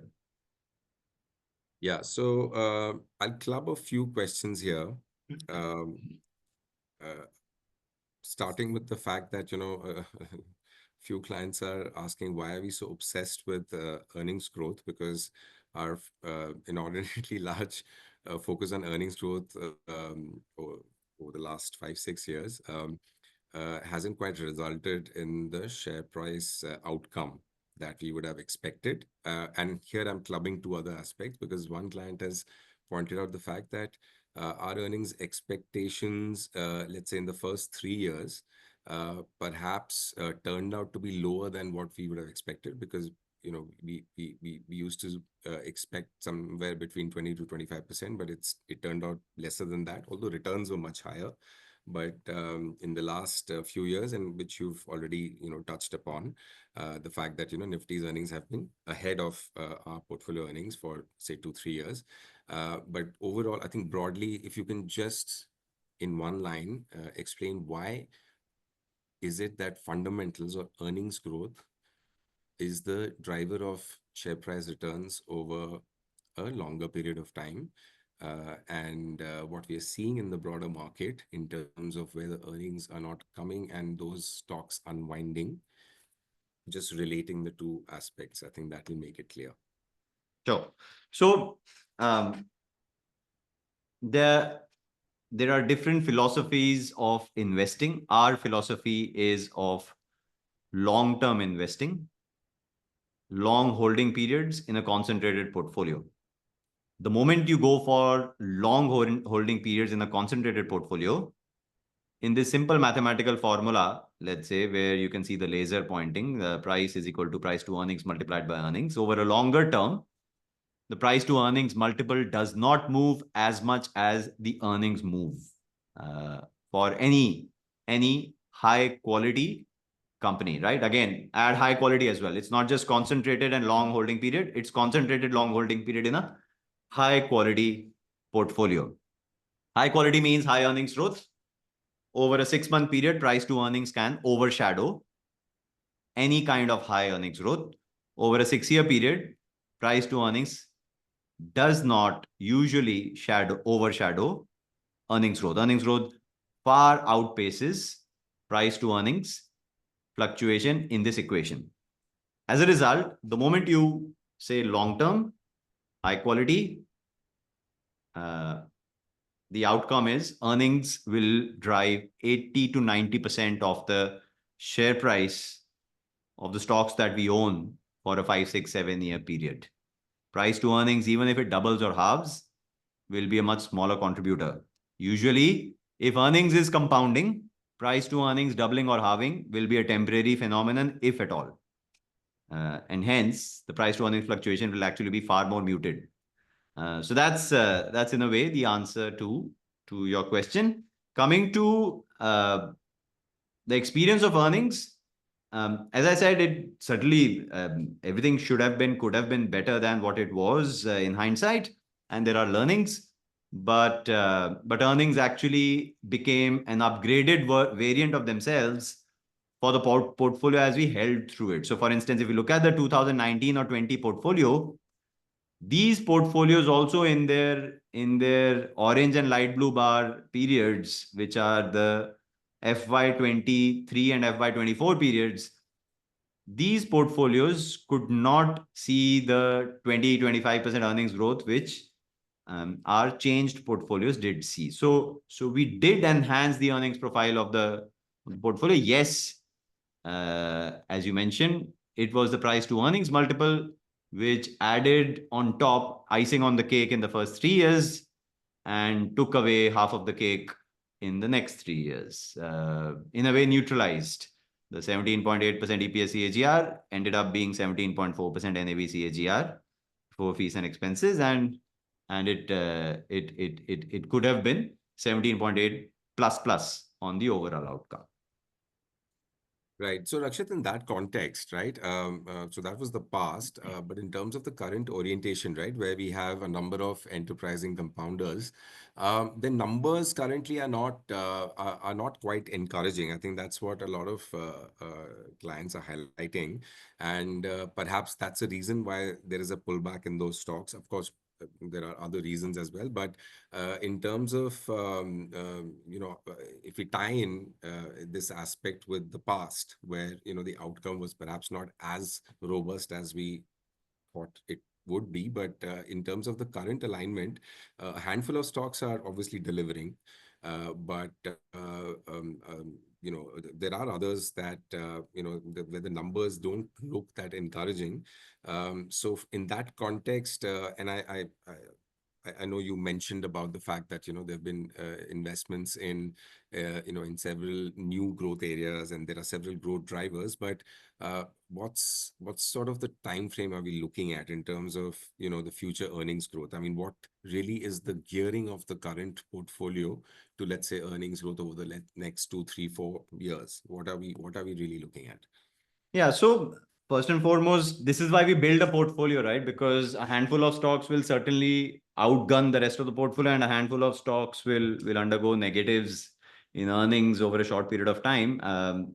Yeah, so I'll club a few questions here. Starting with the fact that, few clients are asking why are we so obsessed with earnings growth, because our inordinately large focus on earnings growth over the last 5-6 years hasn't quite resulted in the share price outcome that we would have expected. And here I'm clubbing two other aspects, because one client has pointed out the fact that our earnings expectations, let's say in the first 3 years, perhaps turned out to be lower than what we would have expected, because we used to expect somewhere between 20 to 25%, but it turned out lesser than that, although returns were much higher. But in the last few years, and which you've already touched upon, the fact that Nifty's earnings have been ahead of our portfolio earnings for say 2-3 years. But overall, I think broadly, if you can just in one line explain why is it that fundamentals or earnings growth is the driver of share price returns over a longer period of time, and what we are seeing in the broader market in terms of where the earnings are not coming and those stocks unwinding, just relating the two aspects. I think that will make it clear. Sure. So there are different philosophies of investing. Our philosophy is of long-term investing, long holding periods in a concentrated portfolio. The moment you go for long holding periods in a concentrated portfolio, in this simple mathematical formula, let's say, where you can see the laser pointing, the price is equal to price to earnings multiplied by earnings. Over a longer term, the price to earnings multiple does not move as much as the earnings move for any high quality company, right? Again, add high quality as well. It's not just concentrated and long holding period. It's concentrated long holding period in a high quality portfolio. High quality means high earnings growth. Over a 6-month period, price to earnings can overshadow any kind of high earnings growth. Over a 6-year period, price to earnings does not usually overshadow earnings growth. Earnings growth far outpaces price to earnings fluctuation in this equation. As a result, the moment you say long term, high quality, the outcome is earnings will drive 80 to 90% of the share price of the stocks that we own for a 5, 6, 7 year period. Price to earnings, even if it doubles or halves, will be a much smaller contributor. Usually, if earnings is compounding, price to earnings doubling or halving will be a temporary phenomenon, if at all. And hence, the price to earnings fluctuation will actually be far more muted. So that's in a way the answer to your question. Coming to the experience of earnings, as I said, it certainly everything could have been better than what it was in hindsight, and there are learnings. But earnings actually became an upgraded variant of themselves for the portfolio as we held through it. So, for instance, if you look at the 2019 or 20 portfolio, these portfolios also in their orange and light blue bar periods, which are the FY23 and FY24 periods, these portfolios could not see the 20-25% earnings growth, which our changed portfolios did see. So we did enhance the earnings profile of the portfolio. Yes, as you mentioned, it was the price to earnings multiple, which added on top icing on the cake in the first 3 years and took away half of the cake in the next 3 years. In a way, neutralized. The 17.8% EPS CAGR ended up being 17.4% NAV CAGR for fees and expenses, and it could have been 17.8 plus on the overall outcome. Right. So, Rakshit, in that context, right? So that was the past, but in terms of the current orientation, right, where we have a number of enterprising compounders, the numbers currently are not quite encouraging. I think that's what a lot of clients are highlighting, and perhaps that's a reason why there is a pullback in those stocks. Of course, there are other reasons as well, but in terms of if we tie in this aspect with the past, where the outcome was perhaps not as robust as we thought it would be, but in terms of the current alignment, a handful of stocks are obviously delivering, but there are others that where the numbers don't look that encouraging. So in that context, and I know you mentioned about the fact that there have been investments in in several new growth areas, and there are several growth drivers. But what's sort of the time frame are we looking at in terms of the future earnings growth? I mean, what really is the gearing of the current portfolio to, let's say, earnings growth over the next 2, 3, 4 years? What are we really looking at? Yeah, so first and foremost, this is why we build a portfolio, right? Because a handful of stocks will certainly outgun the rest of the portfolio, and a handful of stocks will undergo negatives in earnings over a short period of time.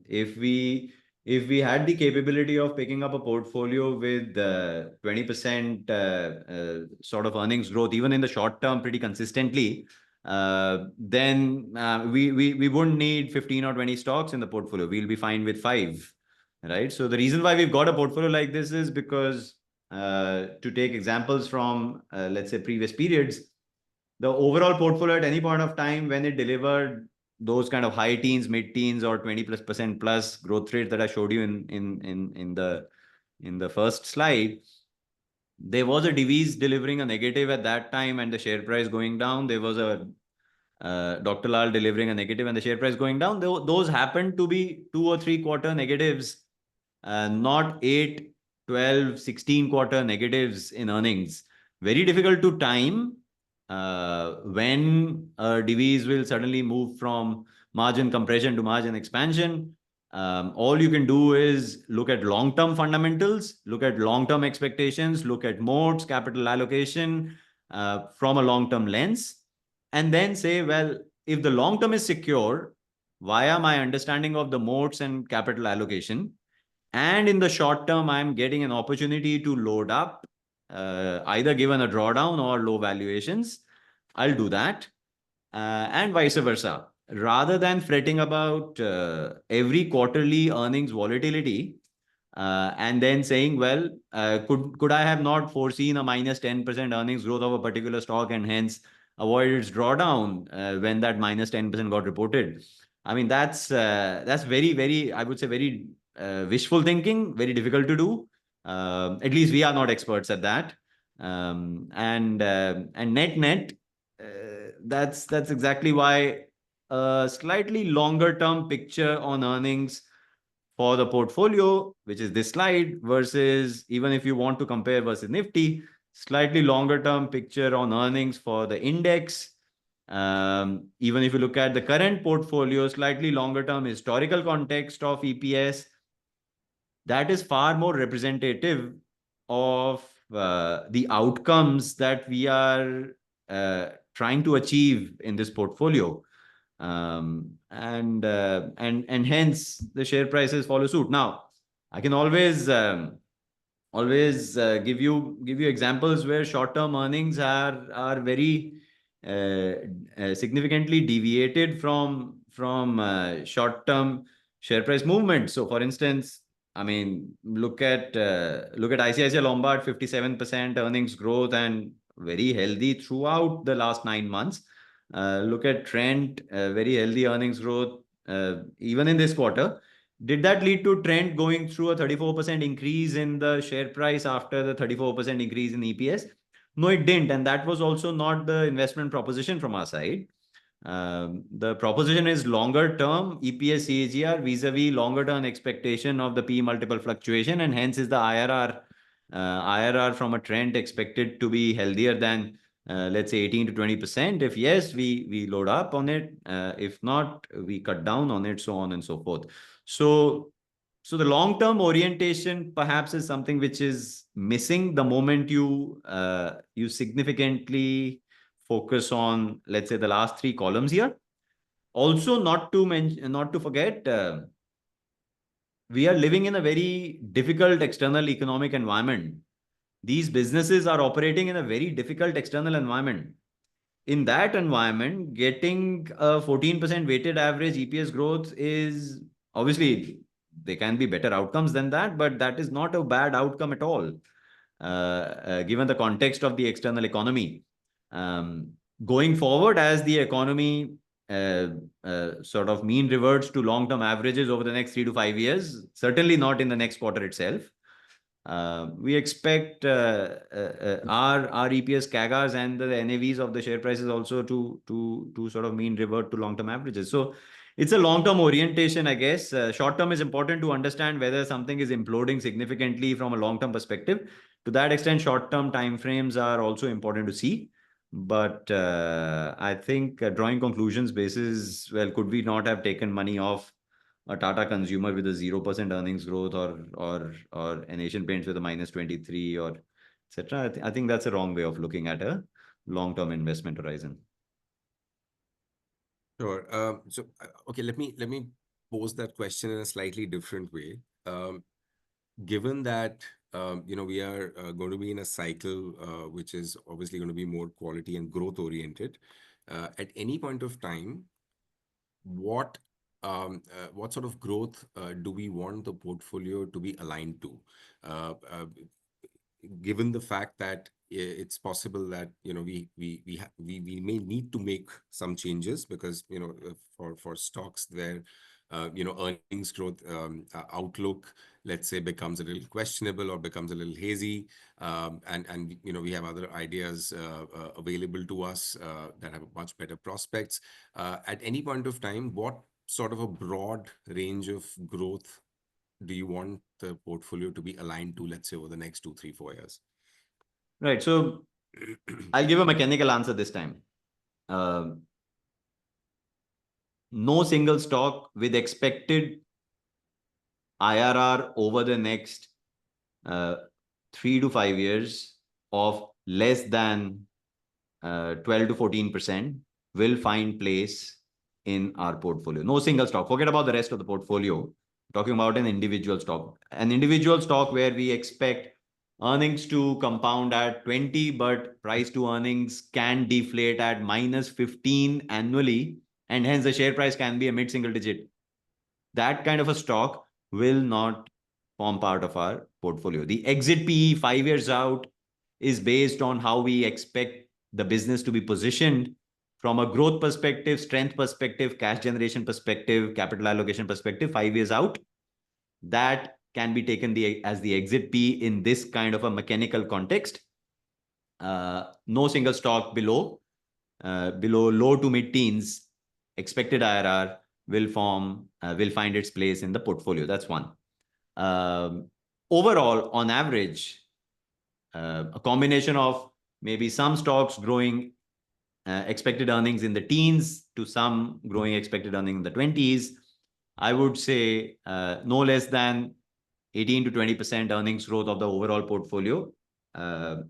If we had the capability of picking up a portfolio with 20% sort of earnings growth, even in the short term, pretty consistently, then we wouldn't need 15 or 20 stocks in the portfolio. We'll be fine with 5. Right. So the reason why we've got a portfolio like this is because to take examples from, let's say, previous periods, the overall portfolio at any point of time when it delivered those kind of high teens, mid teens, or 20% plus growth rate that I showed you in the first slide, there was a divis delivering a negative at that time and the share price going down. There was a Dr. Lal delivering a negative and the share price going down. Those happened to be 2 or 3 quarter negatives, not 8, 12, 16 quarter negatives in earnings. Very difficult to time when divis will suddenly move from margin compression to margin expansion. All you can do is look at long-term fundamentals, look at long-term expectations, look at moats, capital allocation from a long-term lens, and then say, well, if the long-term is secure via my understanding of the moats and capital allocation, and in the short term, I'm getting an opportunity to load up, either given a drawdown or low valuations, I'll do that, and vice versa. Rather than fretting about every quarterly earnings volatility, and then saying, well, could I have not foreseen a minus 10% earnings growth of a particular stock and hence avoid its drawdown when that minus 10% got reported? I mean, that's very, very, I would say, very wishful thinking, very difficult to do. At least we are not experts at that. And net, that's exactly why a slightly longer term picture on earnings for the portfolio, which is this slide, versus even if you want to compare versus Nifty, slightly longer term picture on earnings for the index. Even if you look at the current portfolio, slightly longer term historical context of EPS, that is far more representative of the outcomes that we are trying to achieve in this portfolio. And hence the share prices follow suit. Now, I can always give you examples where short-term earnings are very significantly deviated from short-term share price movement. So, for instance, I mean, look at ICICI Lombard, 57% earnings growth and very healthy throughout the last 9 months. Look at Trent, very healthy earnings growth, even in this quarter. Did that lead to Trent going through a 34% increase in the share price after the 34% increase in EPS? No, it didn't. And that was also not the investment proposition from our side. The proposition is longer term EPS CAGR vis-a-vis longer term expectation of the P multiple fluctuation, and hence is the IRR from a Trent expected to be healthier than let's say 18 to 20%. If yes, we load up on it. If not, we cut down on it, so on and so forth. So the long-term orientation perhaps is something which is missing the moment you significantly focus on, let's say, the last 3 columns here. Also, not to forget, we are living in a very difficult external economic environment. These businesses are operating in a very difficult external environment. In that environment, getting a 14% weighted average EPS growth is obviously, there can be better outcomes than that, but that is not a bad outcome at all, given the context of the external economy. Going forward, as the economy sort of mean reverts to long-term averages over the next 3 to 5 years, certainly not in the next quarter itself. We expect our EPS CAGRs and the NAVs of the share prices also to sort of mean revert to long-term averages. So it's a long-term orientation, I guess. Short-term is important to understand whether something is imploding significantly from a long-term perspective. To that extent, short-term timeframes are also important to see. But I think drawing conclusions basis, well, could we not have taken money off a Tata Consumer with a 0% earnings growth, or an Asian Paints with a minus 23, or etc.? I think that's a wrong way of looking at a long-term investment horizon. Sure. Okay, let me pose that question in a slightly different way. Given that we are going to be in a cycle which is obviously going to be more quality and growth oriented, at any point of time, what sort of growth do we want the portfolio to be aligned to? Given the fact that it's possible that we may need to make some changes because for stocks there earnings growth outlook, let's say, becomes a little questionable or becomes a little hazy, and we have other ideas available to us that have much better prospects. At any point of time, what sort of a broad range of growth do you want the portfolio to be aligned to, let's say, over the next 2, 3, 4 years? Right. So I'll give a mechanical answer this time. No single stock with expected IRR over the next 3 to 5 years of less than 12 to 14% will find place in our portfolio. No single stock. Forget about the rest of the portfolio. Talking about an individual stock. An individual stock where we expect earnings to compound at 20, but price to earnings can deflate at minus 15 annually, and hence the share price can be a mid-single digit. That kind of a stock will not form part of our portfolio. The exit PE 5 years out is based on how we expect the business to be positioned from a growth perspective, strength perspective, cash generation perspective, capital allocation perspective, 5 years out. That can be taken as the exit P in this kind of a mechanical context. No single stock below low to mid teens expected IRR will find its place in the portfolio. That's one. Overall, on average, a combination of maybe some stocks growing expected earnings in the teens to some growing expected earnings in the 20s. I would say no less than 18 to 20% earnings growth of the overall portfolio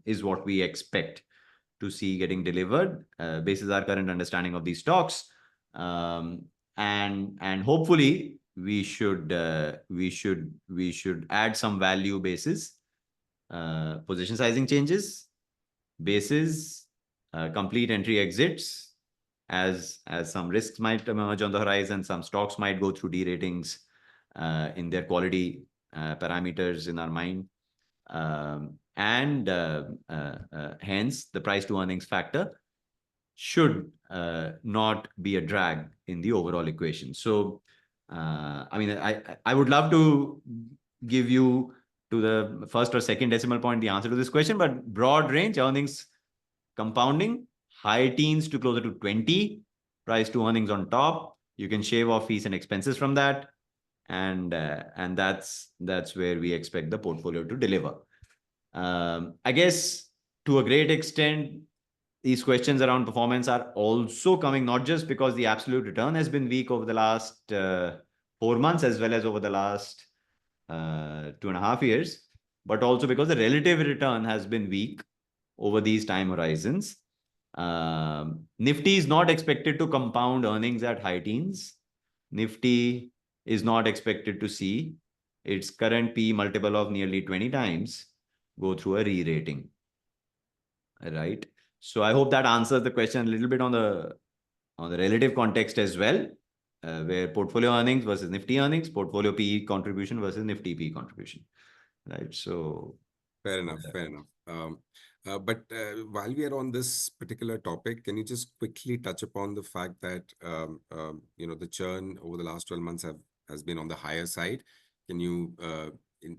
is what we expect to see getting delivered basis our current understanding of these stocks. And hopefully we should add some value basis, position sizing changes, basis, complete entry exits, as some risks might emerge on the horizon, some stocks might go through deratings in their quality parameters in our mind. And hence the price to earnings factor should not be a drag in the overall equation. So, I mean, I would love to give you to the first or second decimal point the answer to this question, but broad range earnings compounding, high teens to closer to 20, price to earnings on top. You can shave off fees and expenses from that. And that's where we expect the portfolio to deliver. I guess to a great extent, these questions around performance are also coming not just because the absolute return has been weak over the last 4 months as well as over the last 2.5 years, but also because the relative return has been weak over these time horizons. Nifty is not expected to compound earnings at high teens. Nifty is not expected to see its current P multiple of nearly 20 times go through a re-rating. Right. So I hope that answers the question a little bit on the relative context as well, where portfolio earnings versus Nifty earnings, portfolio PE contribution versus Nifty PE contribution. Right. So fair enough. But while we are on this particular topic, can you just quickly touch upon the fact that the churn over the last 12 months has been on the higher side? Can you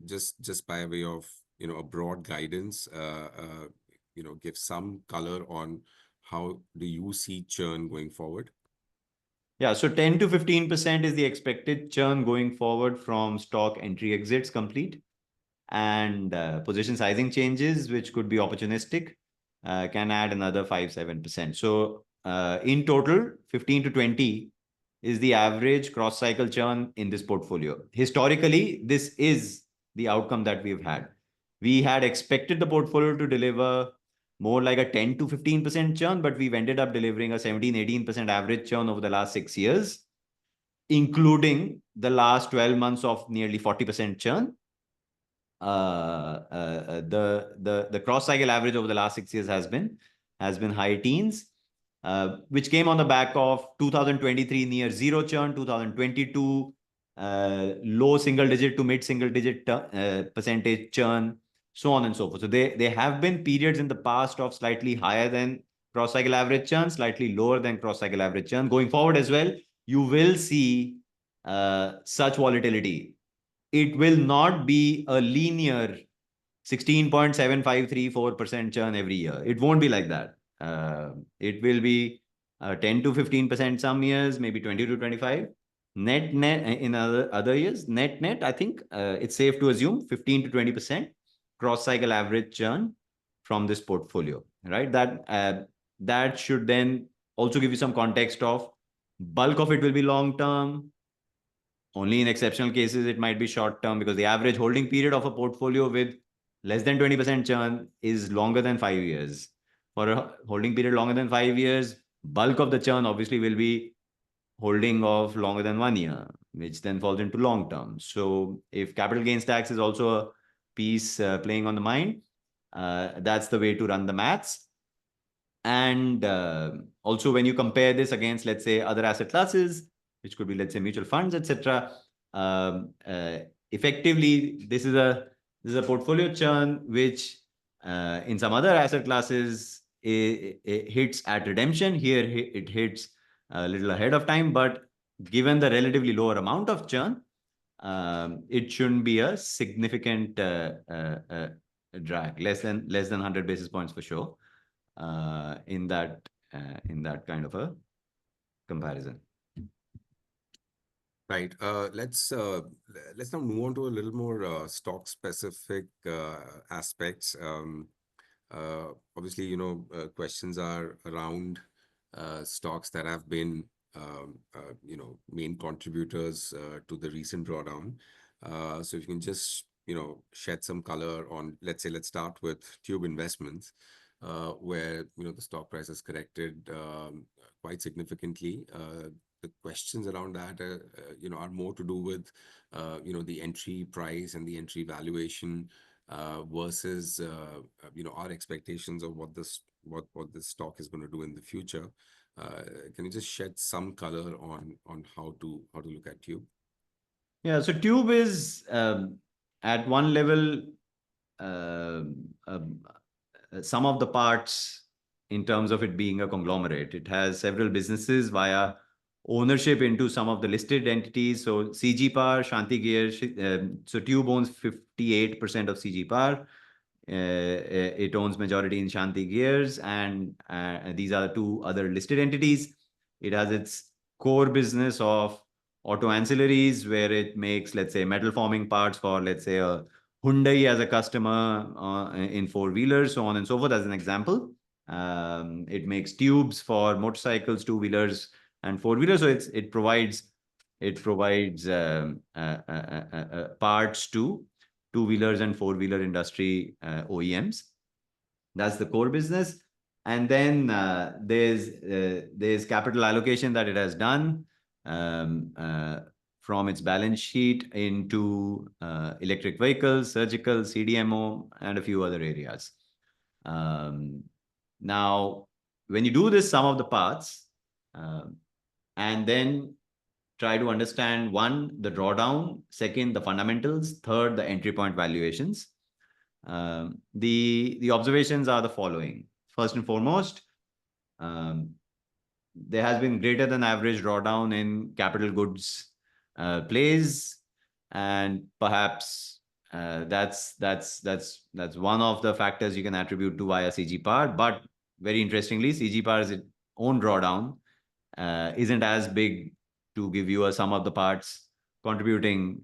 just by way of a broad guidance, give some color on how do you see churn going forward? Yeah, so 10 to 15% is the expected churn going forward from stock entry exits complete, and position sizing changes, which could be opportunistic, can add another 5-7%. So in total, 15 to 20 is the average cross-cycle churn in this portfolio. Historically, this is the outcome that we've had. We had expected the portfolio to deliver more like a 10 to 15% churn, but we've ended up delivering a 17-18% average churn over the last 6 years, including the last 12 months of nearly 40% churn. The cross-cycle average over the last 6 years has been high teens, which came on the back of 2023 near zero churn, 2022 low single digit to mid single digit percentage churn, so on and so forth. So there have been periods in the past of slightly higher than cross-cycle average churn, slightly lower than cross-cycle average churn. Going forward as well, you will see such volatility. It will not be a linear 16.7534% churn every year. It won't be like that. It will be 10 to 15% some years, maybe 20 to 25. Net in other years, net, I think it's safe to assume 15 to 20% cross-cycle average churn from this portfolio, right? That should then also give you some context of bulk of it will be long-term. Only in exceptional cases, it might be short-term, because the average holding period of a portfolio with less than 20% churn is longer than 5 years. For a holding period longer than 5 years, bulk of the churn obviously will be holding of longer than 1 year, which then falls into long-term. So if capital gains tax is also a piece playing on the mind, that's the way to run the maths. And also when you compare this against, let's say, other asset classes, which could be, let's say, mutual funds, etc., effectively, this is a portfolio churn which in some other asset classes it hits at redemption. Here it hits a little ahead of time, but given the relatively lower amount of churn, it shouldn't be a significant drag, less than 100 basis points for sure, in that kind of a comparison. Right. Let's now move on to a little more stock specific aspects. Obviously, questions are around stocks that have been main contributors to the recent drawdown. So if you can just shed some color on, let's start with Tube Investments, where the stock price has corrected quite significantly. The questions around that are more to do with the entry price and the entry valuation versus our expectations of what this stock is going to do in the future. Can you just shed some color on how to look at Tube? Yeah, so Tube is at one level some of the parts in terms of it being a conglomerate. It has several businesses via ownership into some of the listed entities. So CG Power, Shanti Gears, so Tube owns 58% of CG Power. It owns majority in Shanti Gears, and these are two other listed entities. It has its core business of auto ancillaries, where it makes, let's say, metal forming parts for, let's say, a Hyundai as a customer in four-wheelers, so on and so forth, as an example. It makes tubes for motorcycles, two-wheelers, and four-wheelers. So it provides parts to two-wheelers and four-wheeler industry OEMs. That's the core business. And then there's capital allocation that it has done from its balance sheet into electric vehicles, surgical, CDMO, and a few other areas. Now, when you do this sum of the parts, and then try to understand, one, the drawdown, second, the fundamentals, third, the entry point valuations. The observations are the following. First and foremost, there has been greater than average drawdown in capital goods plays, and perhaps that's one of the factors you can attribute to via CG Power. But very interestingly, CG Power's own drawdown isn't as big to give you a sum of the parts contributing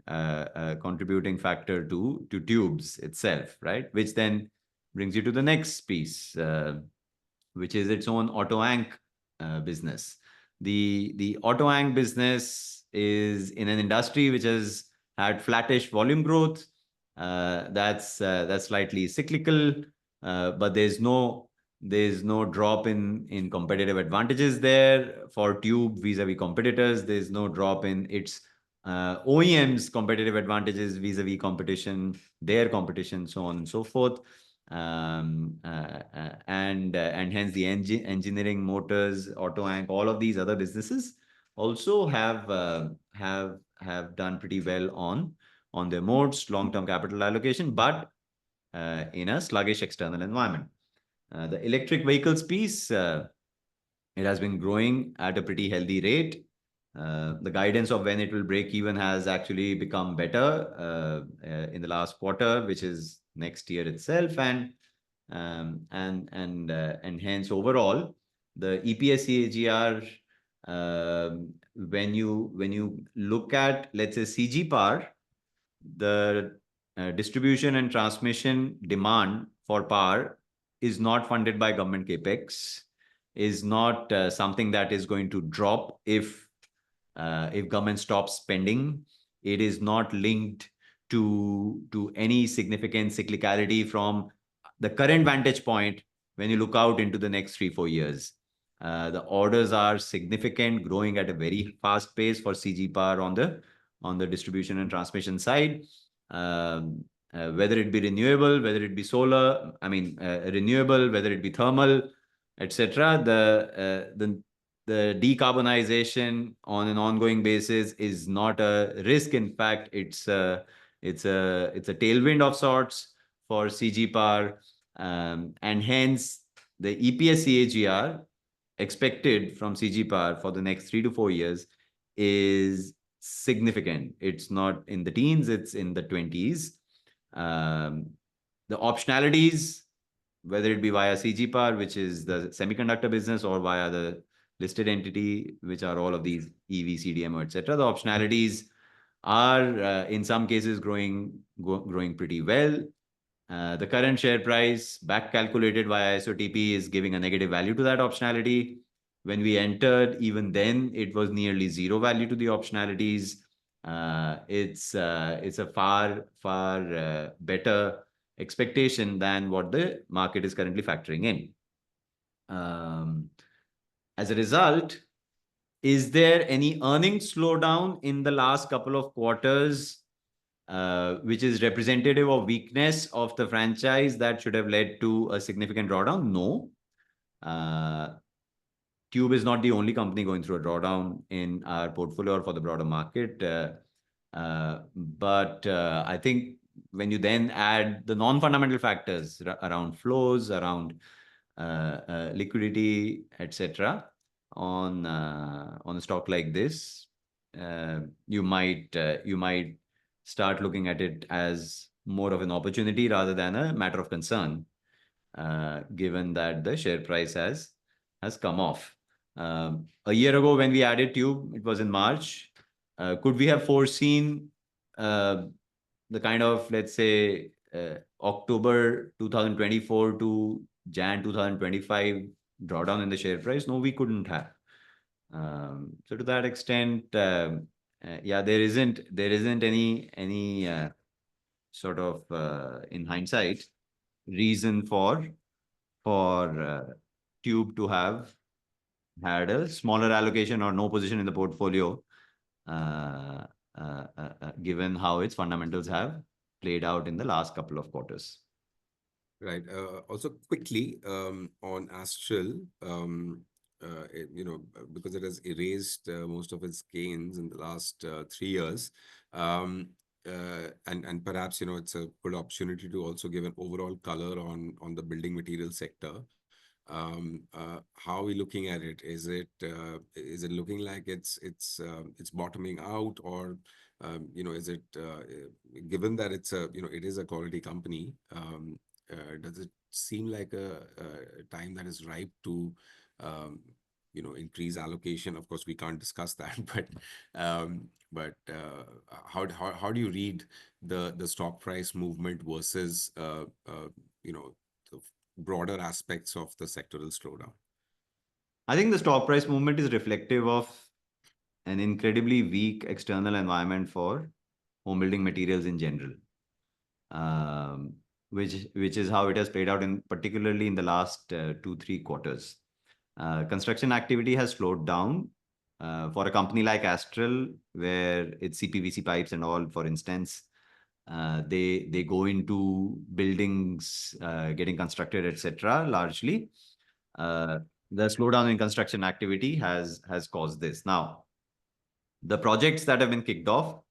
factor to tubes itself, right? Which then brings you to the next piece, which is its own auto anch business. The auto anch business is in an industry which has had flattish volume growth. That's slightly cyclical, but there's no drop in competitive advantages there for Tube vis-a-vis competitors. There's no drop in its OEMs competitive advantages vis-a-vis competition, their competition, so on and so forth. And hence the engineering, motors, auto anch, all of these other businesses also have done pretty well on their modes, long-term capital allocation, but in a sluggish external environment. The electric vehicles piece, it has been growing at a pretty healthy rate. The guidance of when it will break even has actually become better in the last quarter, which is next year itself, and hence overall the EPS CAGR, when you look at, let's say, CG Power, the distribution and transmission demand for power is not funded by government capex, is not something that is going to drop if government stops spending. It is not linked to any significant cyclicality from the current vantage point when you look out into the next 3-4 years. The orders are significant, growing at a very fast pace for CG Power on the distribution and transmission side. Whether it be renewable, whether it be solar, renewable, whether it be thermal, etc. The decarbonization on an ongoing basis is not a risk. In fact, it's It's a tailwind of sorts for CG Power, and hence the EPS CAGR expected from CG Power for the next 3 to 4 years is significant. It's not in the teens, it's in the 20s. The optionalities, whether it be via CG Power, which is the semiconductor business, or via the listed entity, which are all of these EV, CDMO, etc., the optionalities are in some cases growing pretty well. The current share price, back calculated via SOTP, is giving a negative value to that optionality. When we entered, even then, it was nearly zero value to the optionalities. It's a far better expectation than what the market is currently factoring in. As a result, is there any earnings slowdown in the last couple of quarters, which is representative of weakness of the franchise that should have led to a significant drawdown? No. Tube is not the only company going through a drawdown in our portfolio or for the broader market. But I think when you then add the non-fundamental factors around flows, around liquidity, etc., on a stock like this, you might start looking at it as more of an opportunity rather than a matter of concern, given that the share price has come off. A year ago, when we added Tube, it was in March. Could we have foreseen the kind of, let's say, October 2024 to Jan 2025 drawdown in the share price? No, we couldn't have. So to that extent, yeah, there isn't any sort of in hindsight reason for Tube to have had a smaller allocation or no position in the portfolio, given how its fundamentals have played out in the last couple of quarters. Right. Also, quickly on Astral, because it has erased most of its gains in the last 3 years, and perhaps it's a good opportunity to also give an overall color on the building material sector. How are we looking at it? Is it looking like it's bottoming out, or is it given that it is a quality company? Does it seem like a time that is ripe to increase allocation? Of course, we can't discuss that, but how do you read the stock price movement versus the broader aspects of the sectoral slowdown? I think the stock price movement is reflective of an incredibly weak external environment for home building materials in general, which is how it has played out particularly in the last 2-3 quarters. Construction activity has slowed down for a company like Astral, where it's CPVC pipes and all, for instance. They go into buildings getting constructed, etc. Largely, the slowdown in construction activity has caused this. Now, the projects that have been kicked off,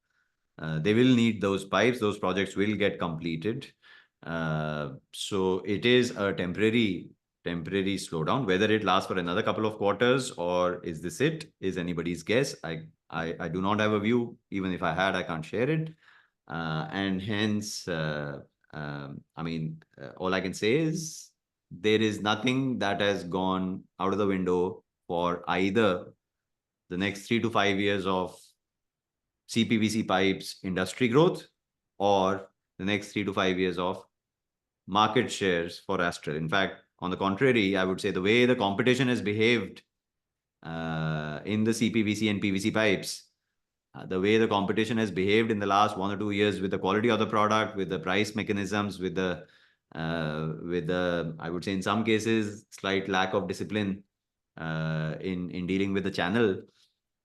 they will need those pipes. Those projects will get completed. So it is a temporary slowdown. Whether it lasts for another couple of quarters or is this it, is anybody's guess. I do not have a view. Even if I had, I can't share it. And hence, I mean, all I can say is there is nothing that has gone out of the window for either the next 3 to 5 years of CPVC pipes industry growth or the next 3 to 5 years of market shares for Astral. In fact, on the contrary, I would say the way the competition has behaved in the CPVC and PVC pipes, the way the competition has behaved in the last 1 or 2 years with the quality of the product, with the price mechanisms, with the I would say in some cases slight lack of discipline in dealing with the channel,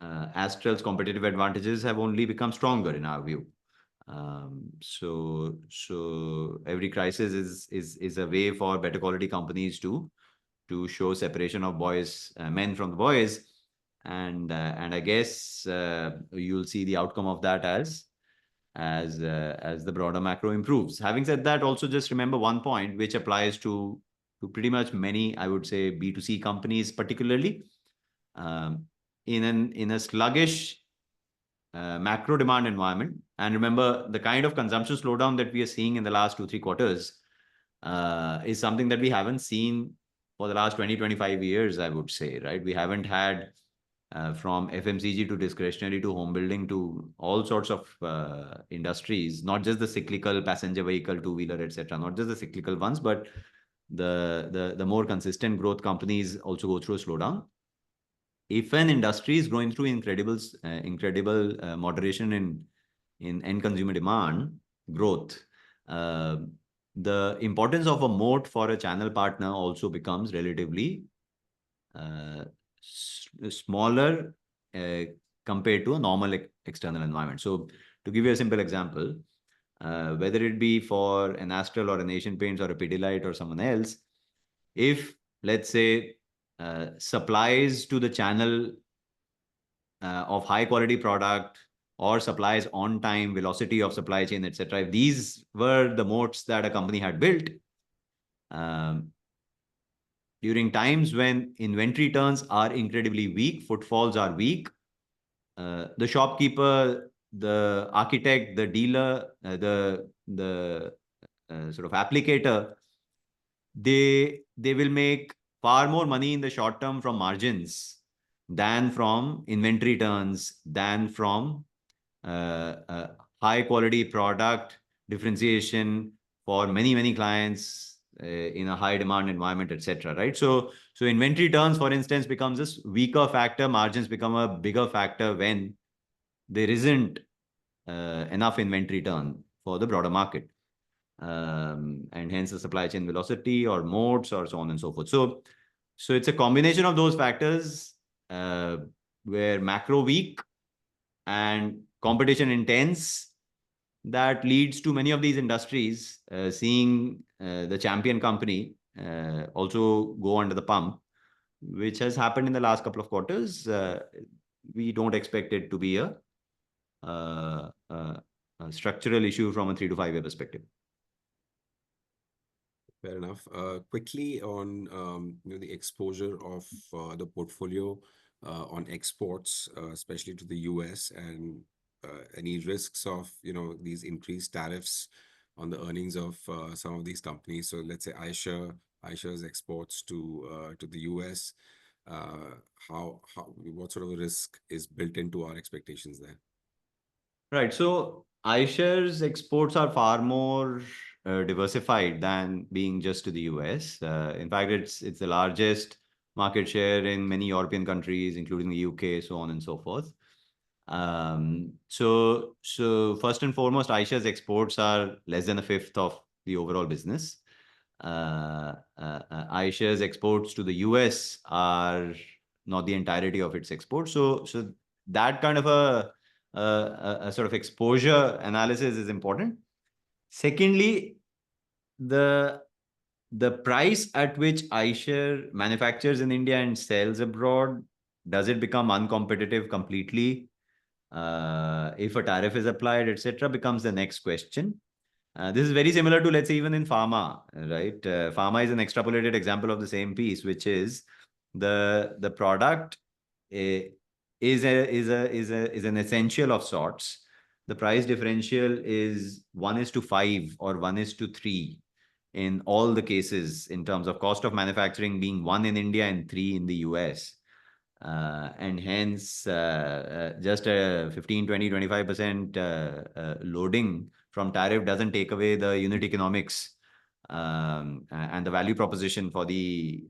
Astral's competitive advantages have only become stronger in our view. So every crisis is a way for better quality companies to show separation of men from the boys, and I guess you'll see the outcome of that as as the broader macro improves. Having said that, also just remember one point which applies to pretty much many, I would say, B2C companies particularly. In a sluggish macro demand environment, and remember the kind of consumption slowdown that we are seeing in the last 2-3 quarters is something that we haven't seen for the last 20-25 years, I would say, right? We haven't had from FMCG to discretionary to home building to all sorts of industries, not just the cyclical passenger vehicle, two-wheeler, etc., not just the cyclical ones, but the more consistent growth companies also go through a slowdown. If an industry is going through incredible moderation in end consumer demand growth, the importance of a moat for a channel partner also becomes relatively smaller compared to a normal external environment. So to give you a simple example, whether it be for an Astral or an Asian Paints or a Pidilite or someone else, if let's say supplies to the channel of high quality product or supplies on time, velocity of supply chain, etc., if these were the moats that a company had built, during times when inventory turns are incredibly weak, footfalls are weak, the shopkeeper, the architect, the dealer, the sort of applicator, they will make far more money in the short term from margins than from inventory turns, than from high quality product differentiation for many clients in a high demand environment, etc. Right? So inventory turns, for instance, becomes this weaker factor. Margins become a bigger factor when there isn't enough inventory turn for the broader market. And hence the supply chain velocity or modes or so on and so forth. So it's a combination of those factors where macro weak and competition intense that leads to many of these industries seeing the champion company also go under the pump, which has happened in the last couple of quarters. We don't expect it to be a structural issue from a 3 to 5 year perspective. Fair enough. Quickly on the exposure of the portfolio on exports, especially to the US, and any risks of these increased tariffs on the earnings of some of these companies. So let's say Aisha's exports to the US. What sort of a risk is built into our expectations there? Right. So iShares exports are far more diversified than being just to the US. In fact, it's the largest market share in many European countries, including the UK, so on and so forth. So first and foremost, iShares exports are less than a fifth of the overall business. iShares exports to the US are not the entirety of its exports. So that kind of a sort of exposure analysis is important. Secondly, the price at which iShare manufactures in India and sells abroad, does it become uncompetitive completely if a tariff is applied, etc., becomes the next question. This is very similar to, let's say, even in pharma, right? Pharma is an extrapolated example of the same piece, which is the product is an essential of sorts. The price differential is 1:5 or 1:3 in all the cases in terms of cost of manufacturing being 1 in India and 3 in the US. And hence just a 15, 20, 25% loading from tariff doesn't take away the unit economics and the value proposition for the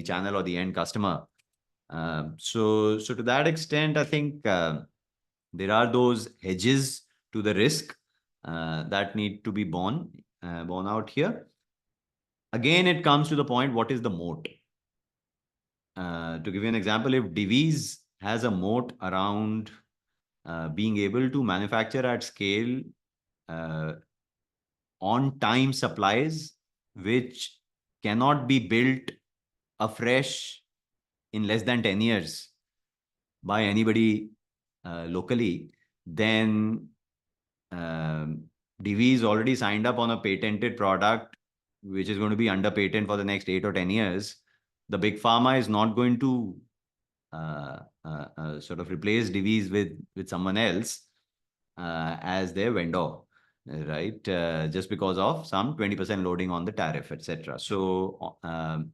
channel or the end customer. So to that extent, I think there are those hedges to the risk that need to be borne out here. Again, it comes to the point, what is the moat? To give you an example, if Divi's has a moat around being able to manufacture at scale on-time supplies, which cannot be built afresh in less than 10 years by anybody locally, then Divi is already signed up on a patented product, which is going to be under patent for the next 8 or 10 years. The big pharma is not going to sort of replace Divi's with someone else as their vendor, right? Just because of some 20% loading on the tariff, etc. So,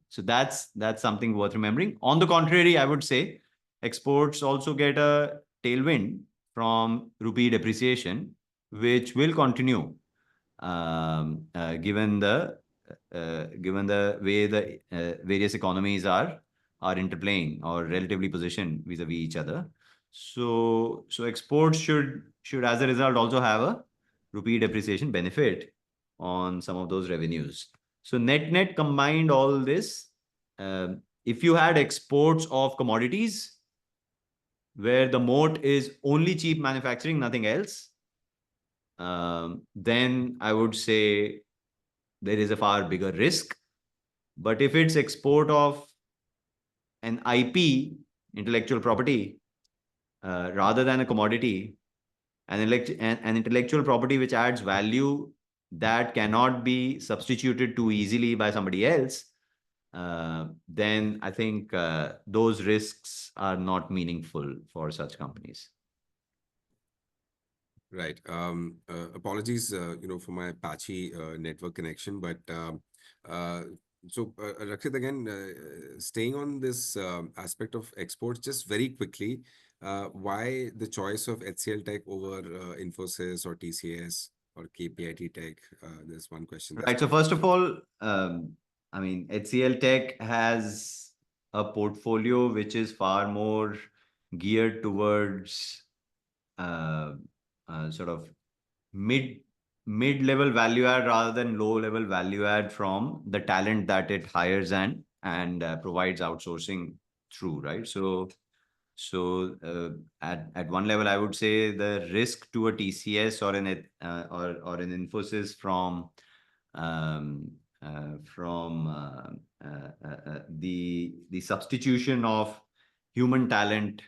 so that's something worth remembering. On the contrary, I would say exports also get a tailwind from rupee depreciation, which will continue given the way the various economies are interplaying or relatively positioned vis-a-vis each other. So exports should as a result also have a rupee depreciation benefit on some of those revenues. So net combined all this, if you had exports of commodities where the moat is only cheap manufacturing, nothing else, then I would say there is a far bigger risk. But if it's export of an IP, intellectual property, rather than a commodity, an intellectual property which adds value that cannot be substituted too easily by somebody else, then I think those risks are not meaningful for such companies. Right. Apologies, for my patchy network connection, but so Rakshit, again, staying on this aspect of exports, just very quickly, why the choice of HCL Tech over Infosys or TCS or KPIT Tech? There's one question. Right. So first of all, I mean, HCL Tech has a portfolio which is far more geared towards sort of mid-level value add rather than low-level value add from the talent that it hires and provides outsourcing through, right? So at one level, I would say the risk to a TCS or an Infosys from the substitution of human talent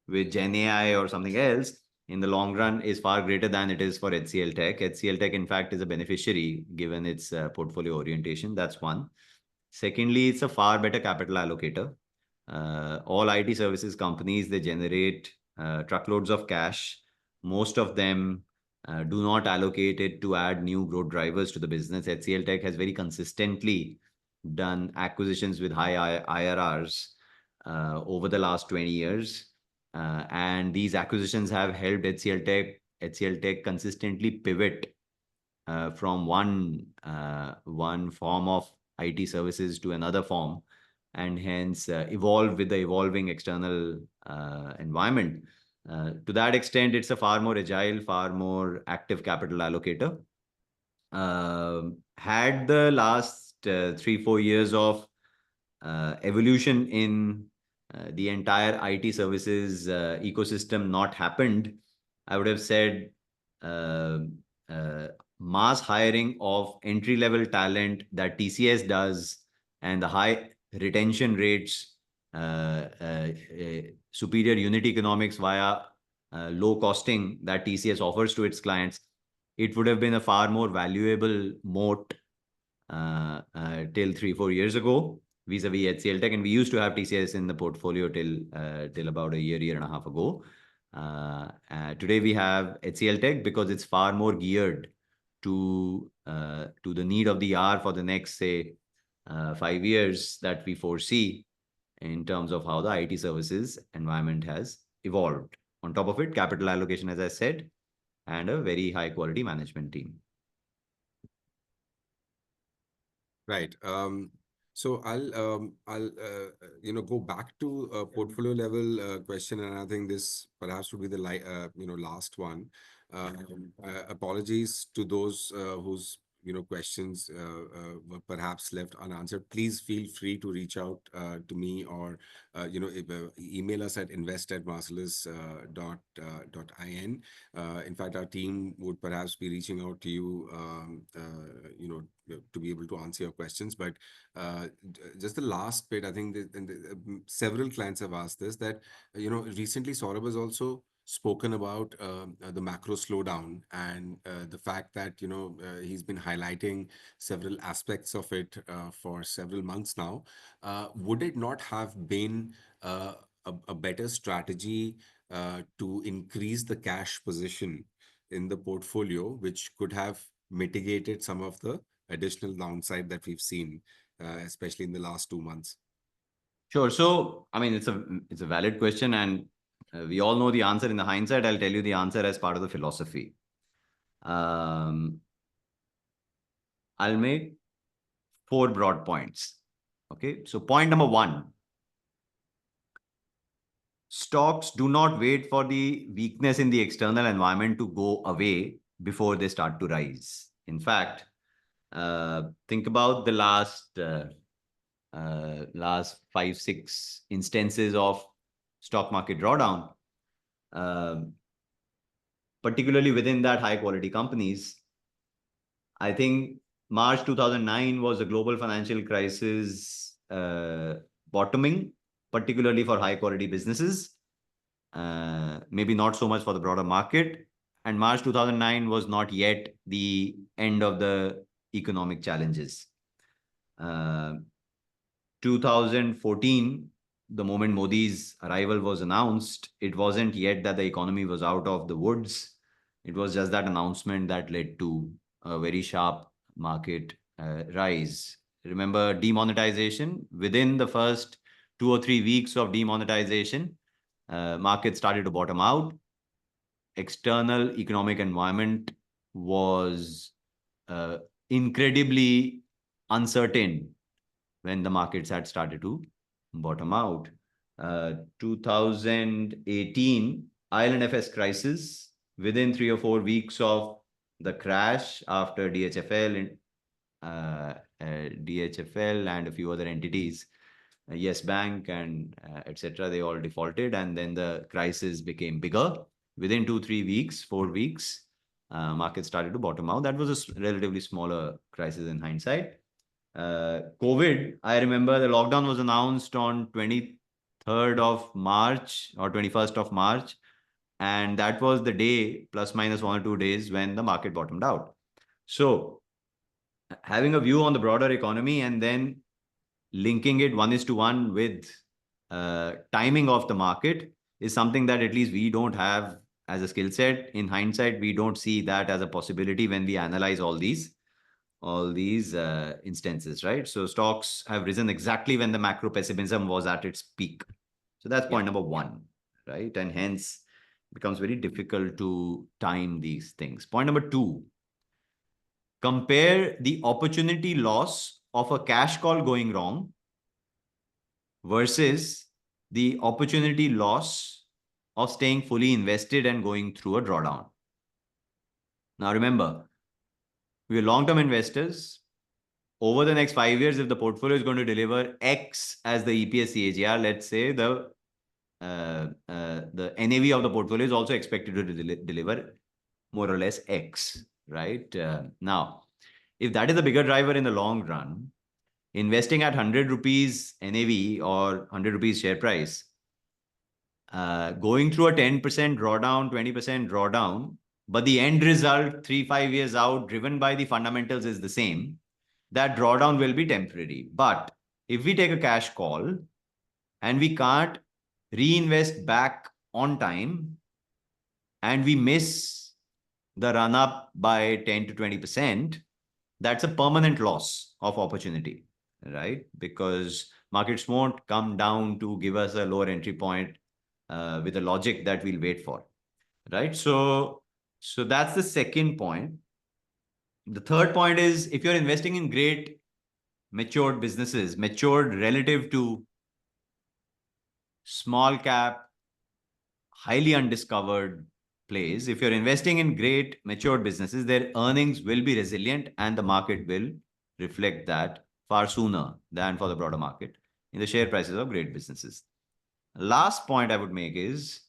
with Gen AI or something else in the long run is far greater than it is for HCL Tech. HCL Tech, in fact, is a beneficiary given its portfolio orientation. That's one. Secondly, it's a far better capital allocator. All IT services companies, they generate truckloads of cash. Most of them do not allocate it to add new growth drivers to the business. HCL Tech has very consistently done acquisitions with high IRRs over the last 20 years. And these acquisitions have helped HCL Tech consistently pivot from one form of IT services to another form, and hence evolve with the evolving external environment. To that extent, it's a far more agile, far more active capital allocator. Had the last 3-4 years of evolution in the entire IT services ecosystem not happened, I would have said mass hiring of entry-level talent that TCS does and the high retention rates, superior unit economics via low costing that TCS offers to its clients, it would have been a far more valuable moat till 3-4 years ago vis-a-vis HCL Tech, and we used to have TCS in the portfolio till about a year and a half ago. Today we have HCL Tech because it's far more geared to the need of the hour for the next, say, 5 years that we foresee in terms of how the IT services environment has evolved. On top of it, capital allocation, as I said, and a very high quality management team. Right. So I'll go back to a portfolio level question, and I think this perhaps would be the last one. Apologies to those whose questions were perhaps left unanswered. Please feel free to reach out to me or email us at invest@marcellus.in. In fact, our team would perhaps be reaching out to you, to be able to answer your questions. But just the last bit, I think several clients have asked this, that recently Saurabh has also spoken about the macro slowdown and the fact that, he's been highlighting several aspects of it for several months now. Would it not have been a better strategy to increase the cash position in the portfolio, which could have mitigated some of the additional downside that we've seen, especially in the last 2 months? Sure. So, I mean, it's a valid question, and we all know the answer in the hindsight. I'll tell you the answer as part of the philosophy. I'll make 4 broad points. Okay. So, point number 1, stocks do not wait for the weakness in the external environment to go away before they start to rise. In fact, think about the last 5-6 instances of stock market drawdown, particularly within that high quality companies. I think March 2009 was a global financial crisis bottoming, particularly for high quality businesses. Maybe not so much for the broader market. And March 2009 was not yet the end of the economic challenges. 2014, the moment Modi's arrival was announced, it wasn't yet that the economy was out of the woods. It was just that announcement that led to a very sharp market rise. Remember demonetization? Within the first 2 or 3 weeks of demonetization, markets started to bottom out. External economic environment was incredibly uncertain when the markets had started to bottom out. 2018 IL&FS crisis, within 3 or 4 weeks of the crash after DHFL and a few other entities, Yes Bank and etc., they all defaulted, and then the crisis became bigger. Within 2-3 weeks, 4 weeks, markets started to bottom out. That was a relatively smaller crisis in hindsight. COVID, I remember the lockdown was announced on 23rd of March or 21st of March. And that was the day, plus minus 1 or 2 days, when the market bottomed out. So having a view on the broader economy and then linking it 1:1 with timing of the market is something that at least we don't have as a skill set. In hindsight, we don't see that as a possibility when we analyze all these instances, right? So stocks have risen exactly when the macro pessimism was at its peak. So that's point number 1, right? And hence becomes very difficult to time these things. Point number 2, compare the opportunity loss of a cash call going wrong versus the opportunity loss of staying fully invested and going through a drawdown. Now remember, we are long-term investors. Over the next 5 years, if the portfolio is going to deliver X as the EPS CAGR, let's say the NAV of the portfolio is also expected to deliver more or less X, right? Now, if that is the bigger driver in the long run, investing at 100 rupees NAV or 100 rupees share price, going through a 10% drawdown, 20% drawdown, but the end result 3-5 years out, driven by the fundamentals, is the same, that drawdown will be temporary. But if we take a cash call and we can't reinvest back on time and we miss the run up by 10 to 20%, that's a permanent loss of opportunity, right? Because markets won't come down to give us a lower entry point with a logic that we'll wait for, right? So that's the second point. The third point is, if you're investing in great matured businesses, matured relative to small cap, highly undiscovered plays, if you're investing in great matured businesses, their earnings will be resilient and the market will reflect that far sooner than for the broader market in the share prices of great businesses. Last point I would make is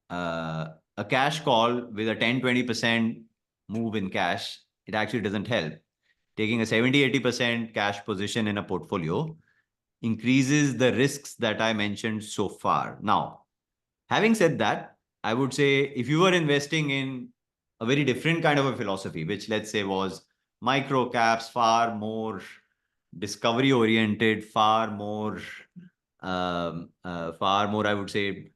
a cash call with a 10-20% move in cash, it actually doesn't help. Taking a 70-80% cash position in a portfolio increases the risks that I mentioned so far. Now, Having said that, I would say if you were investing in a very different kind of a philosophy, which let's say was micro caps, far more discovery oriented, far more, I would say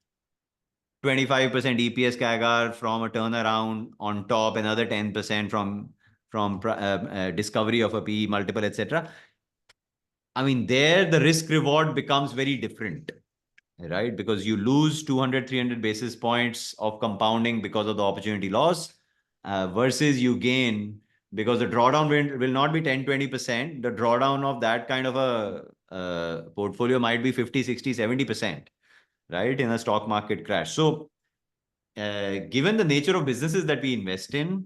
25% EPS CAGR from a turnaround on top, another 10% from discovery of a PE multiple, etc. I mean, there the risk reward becomes very different, right? Because you lose 200, 300 basis points of compounding because of the opportunity loss, versus you gain because the drawdown will not be 10, 20%. The drawdown of that kind of a portfolio might be 50, 60, 70%, right? In a stock market crash. So, given the nature of businesses that we invest in,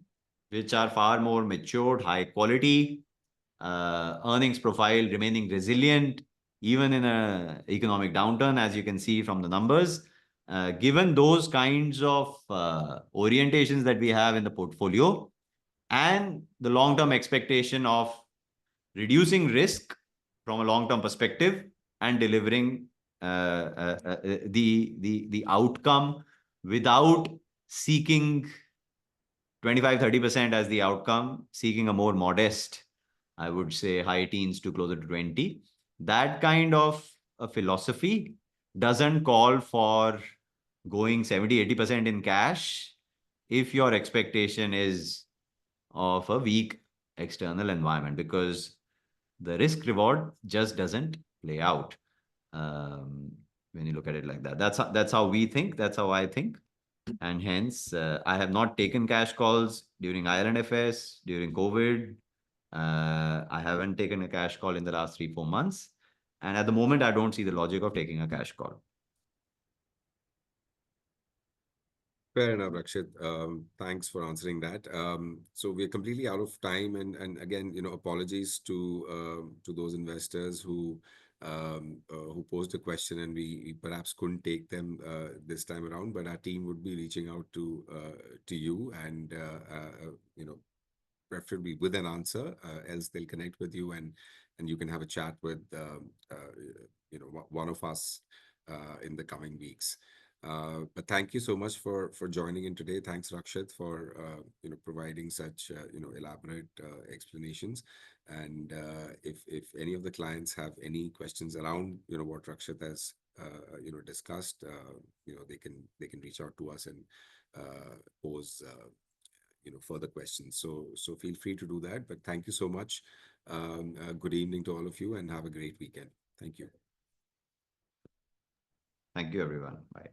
which are far more matured, high quality, earnings profile remaining resilient, even in an economic downturn, as you can see from the numbers, given those kinds of orientations that we have in the portfolio and the long-term expectation of reducing risk from a long-term perspective and delivering the outcome without seeking 25, 30% as the outcome, seeking a more modest, I would say high teens to closer to 20. That kind of a philosophy doesn't call for going 70, 80% in cash if your expectation is of a weak external environment, because the risk reward just doesn't play out when you look at it like that. That's how we think. That's how I think. And hence, I have not taken cash calls during IL&FS, during COVID. I haven't taken a cash call in the last 3, 4 months. And at the moment, I don't see the logic of taking a cash call. Fair enough, Rakshit. Thanks for answering that. So we're completely out of time, and again, apologies to those investors who posed a question and we perhaps couldn't take them this time around. But our team would be reaching out to you and preferably with an answer. Else they'll connect with you and you can have a chat with one of us in the coming weeks. But thank you so much for joining in today. Thanks, Rakshit, for providing such elaborate explanations. And if any of the clients have any questions around what Rakshit has discussed, they can reach out to us and pose further questions. So feel free to do that. But thank you so much. Good evening to all of you and have a great weekend. Thank you. Thank you, everyone. Bye.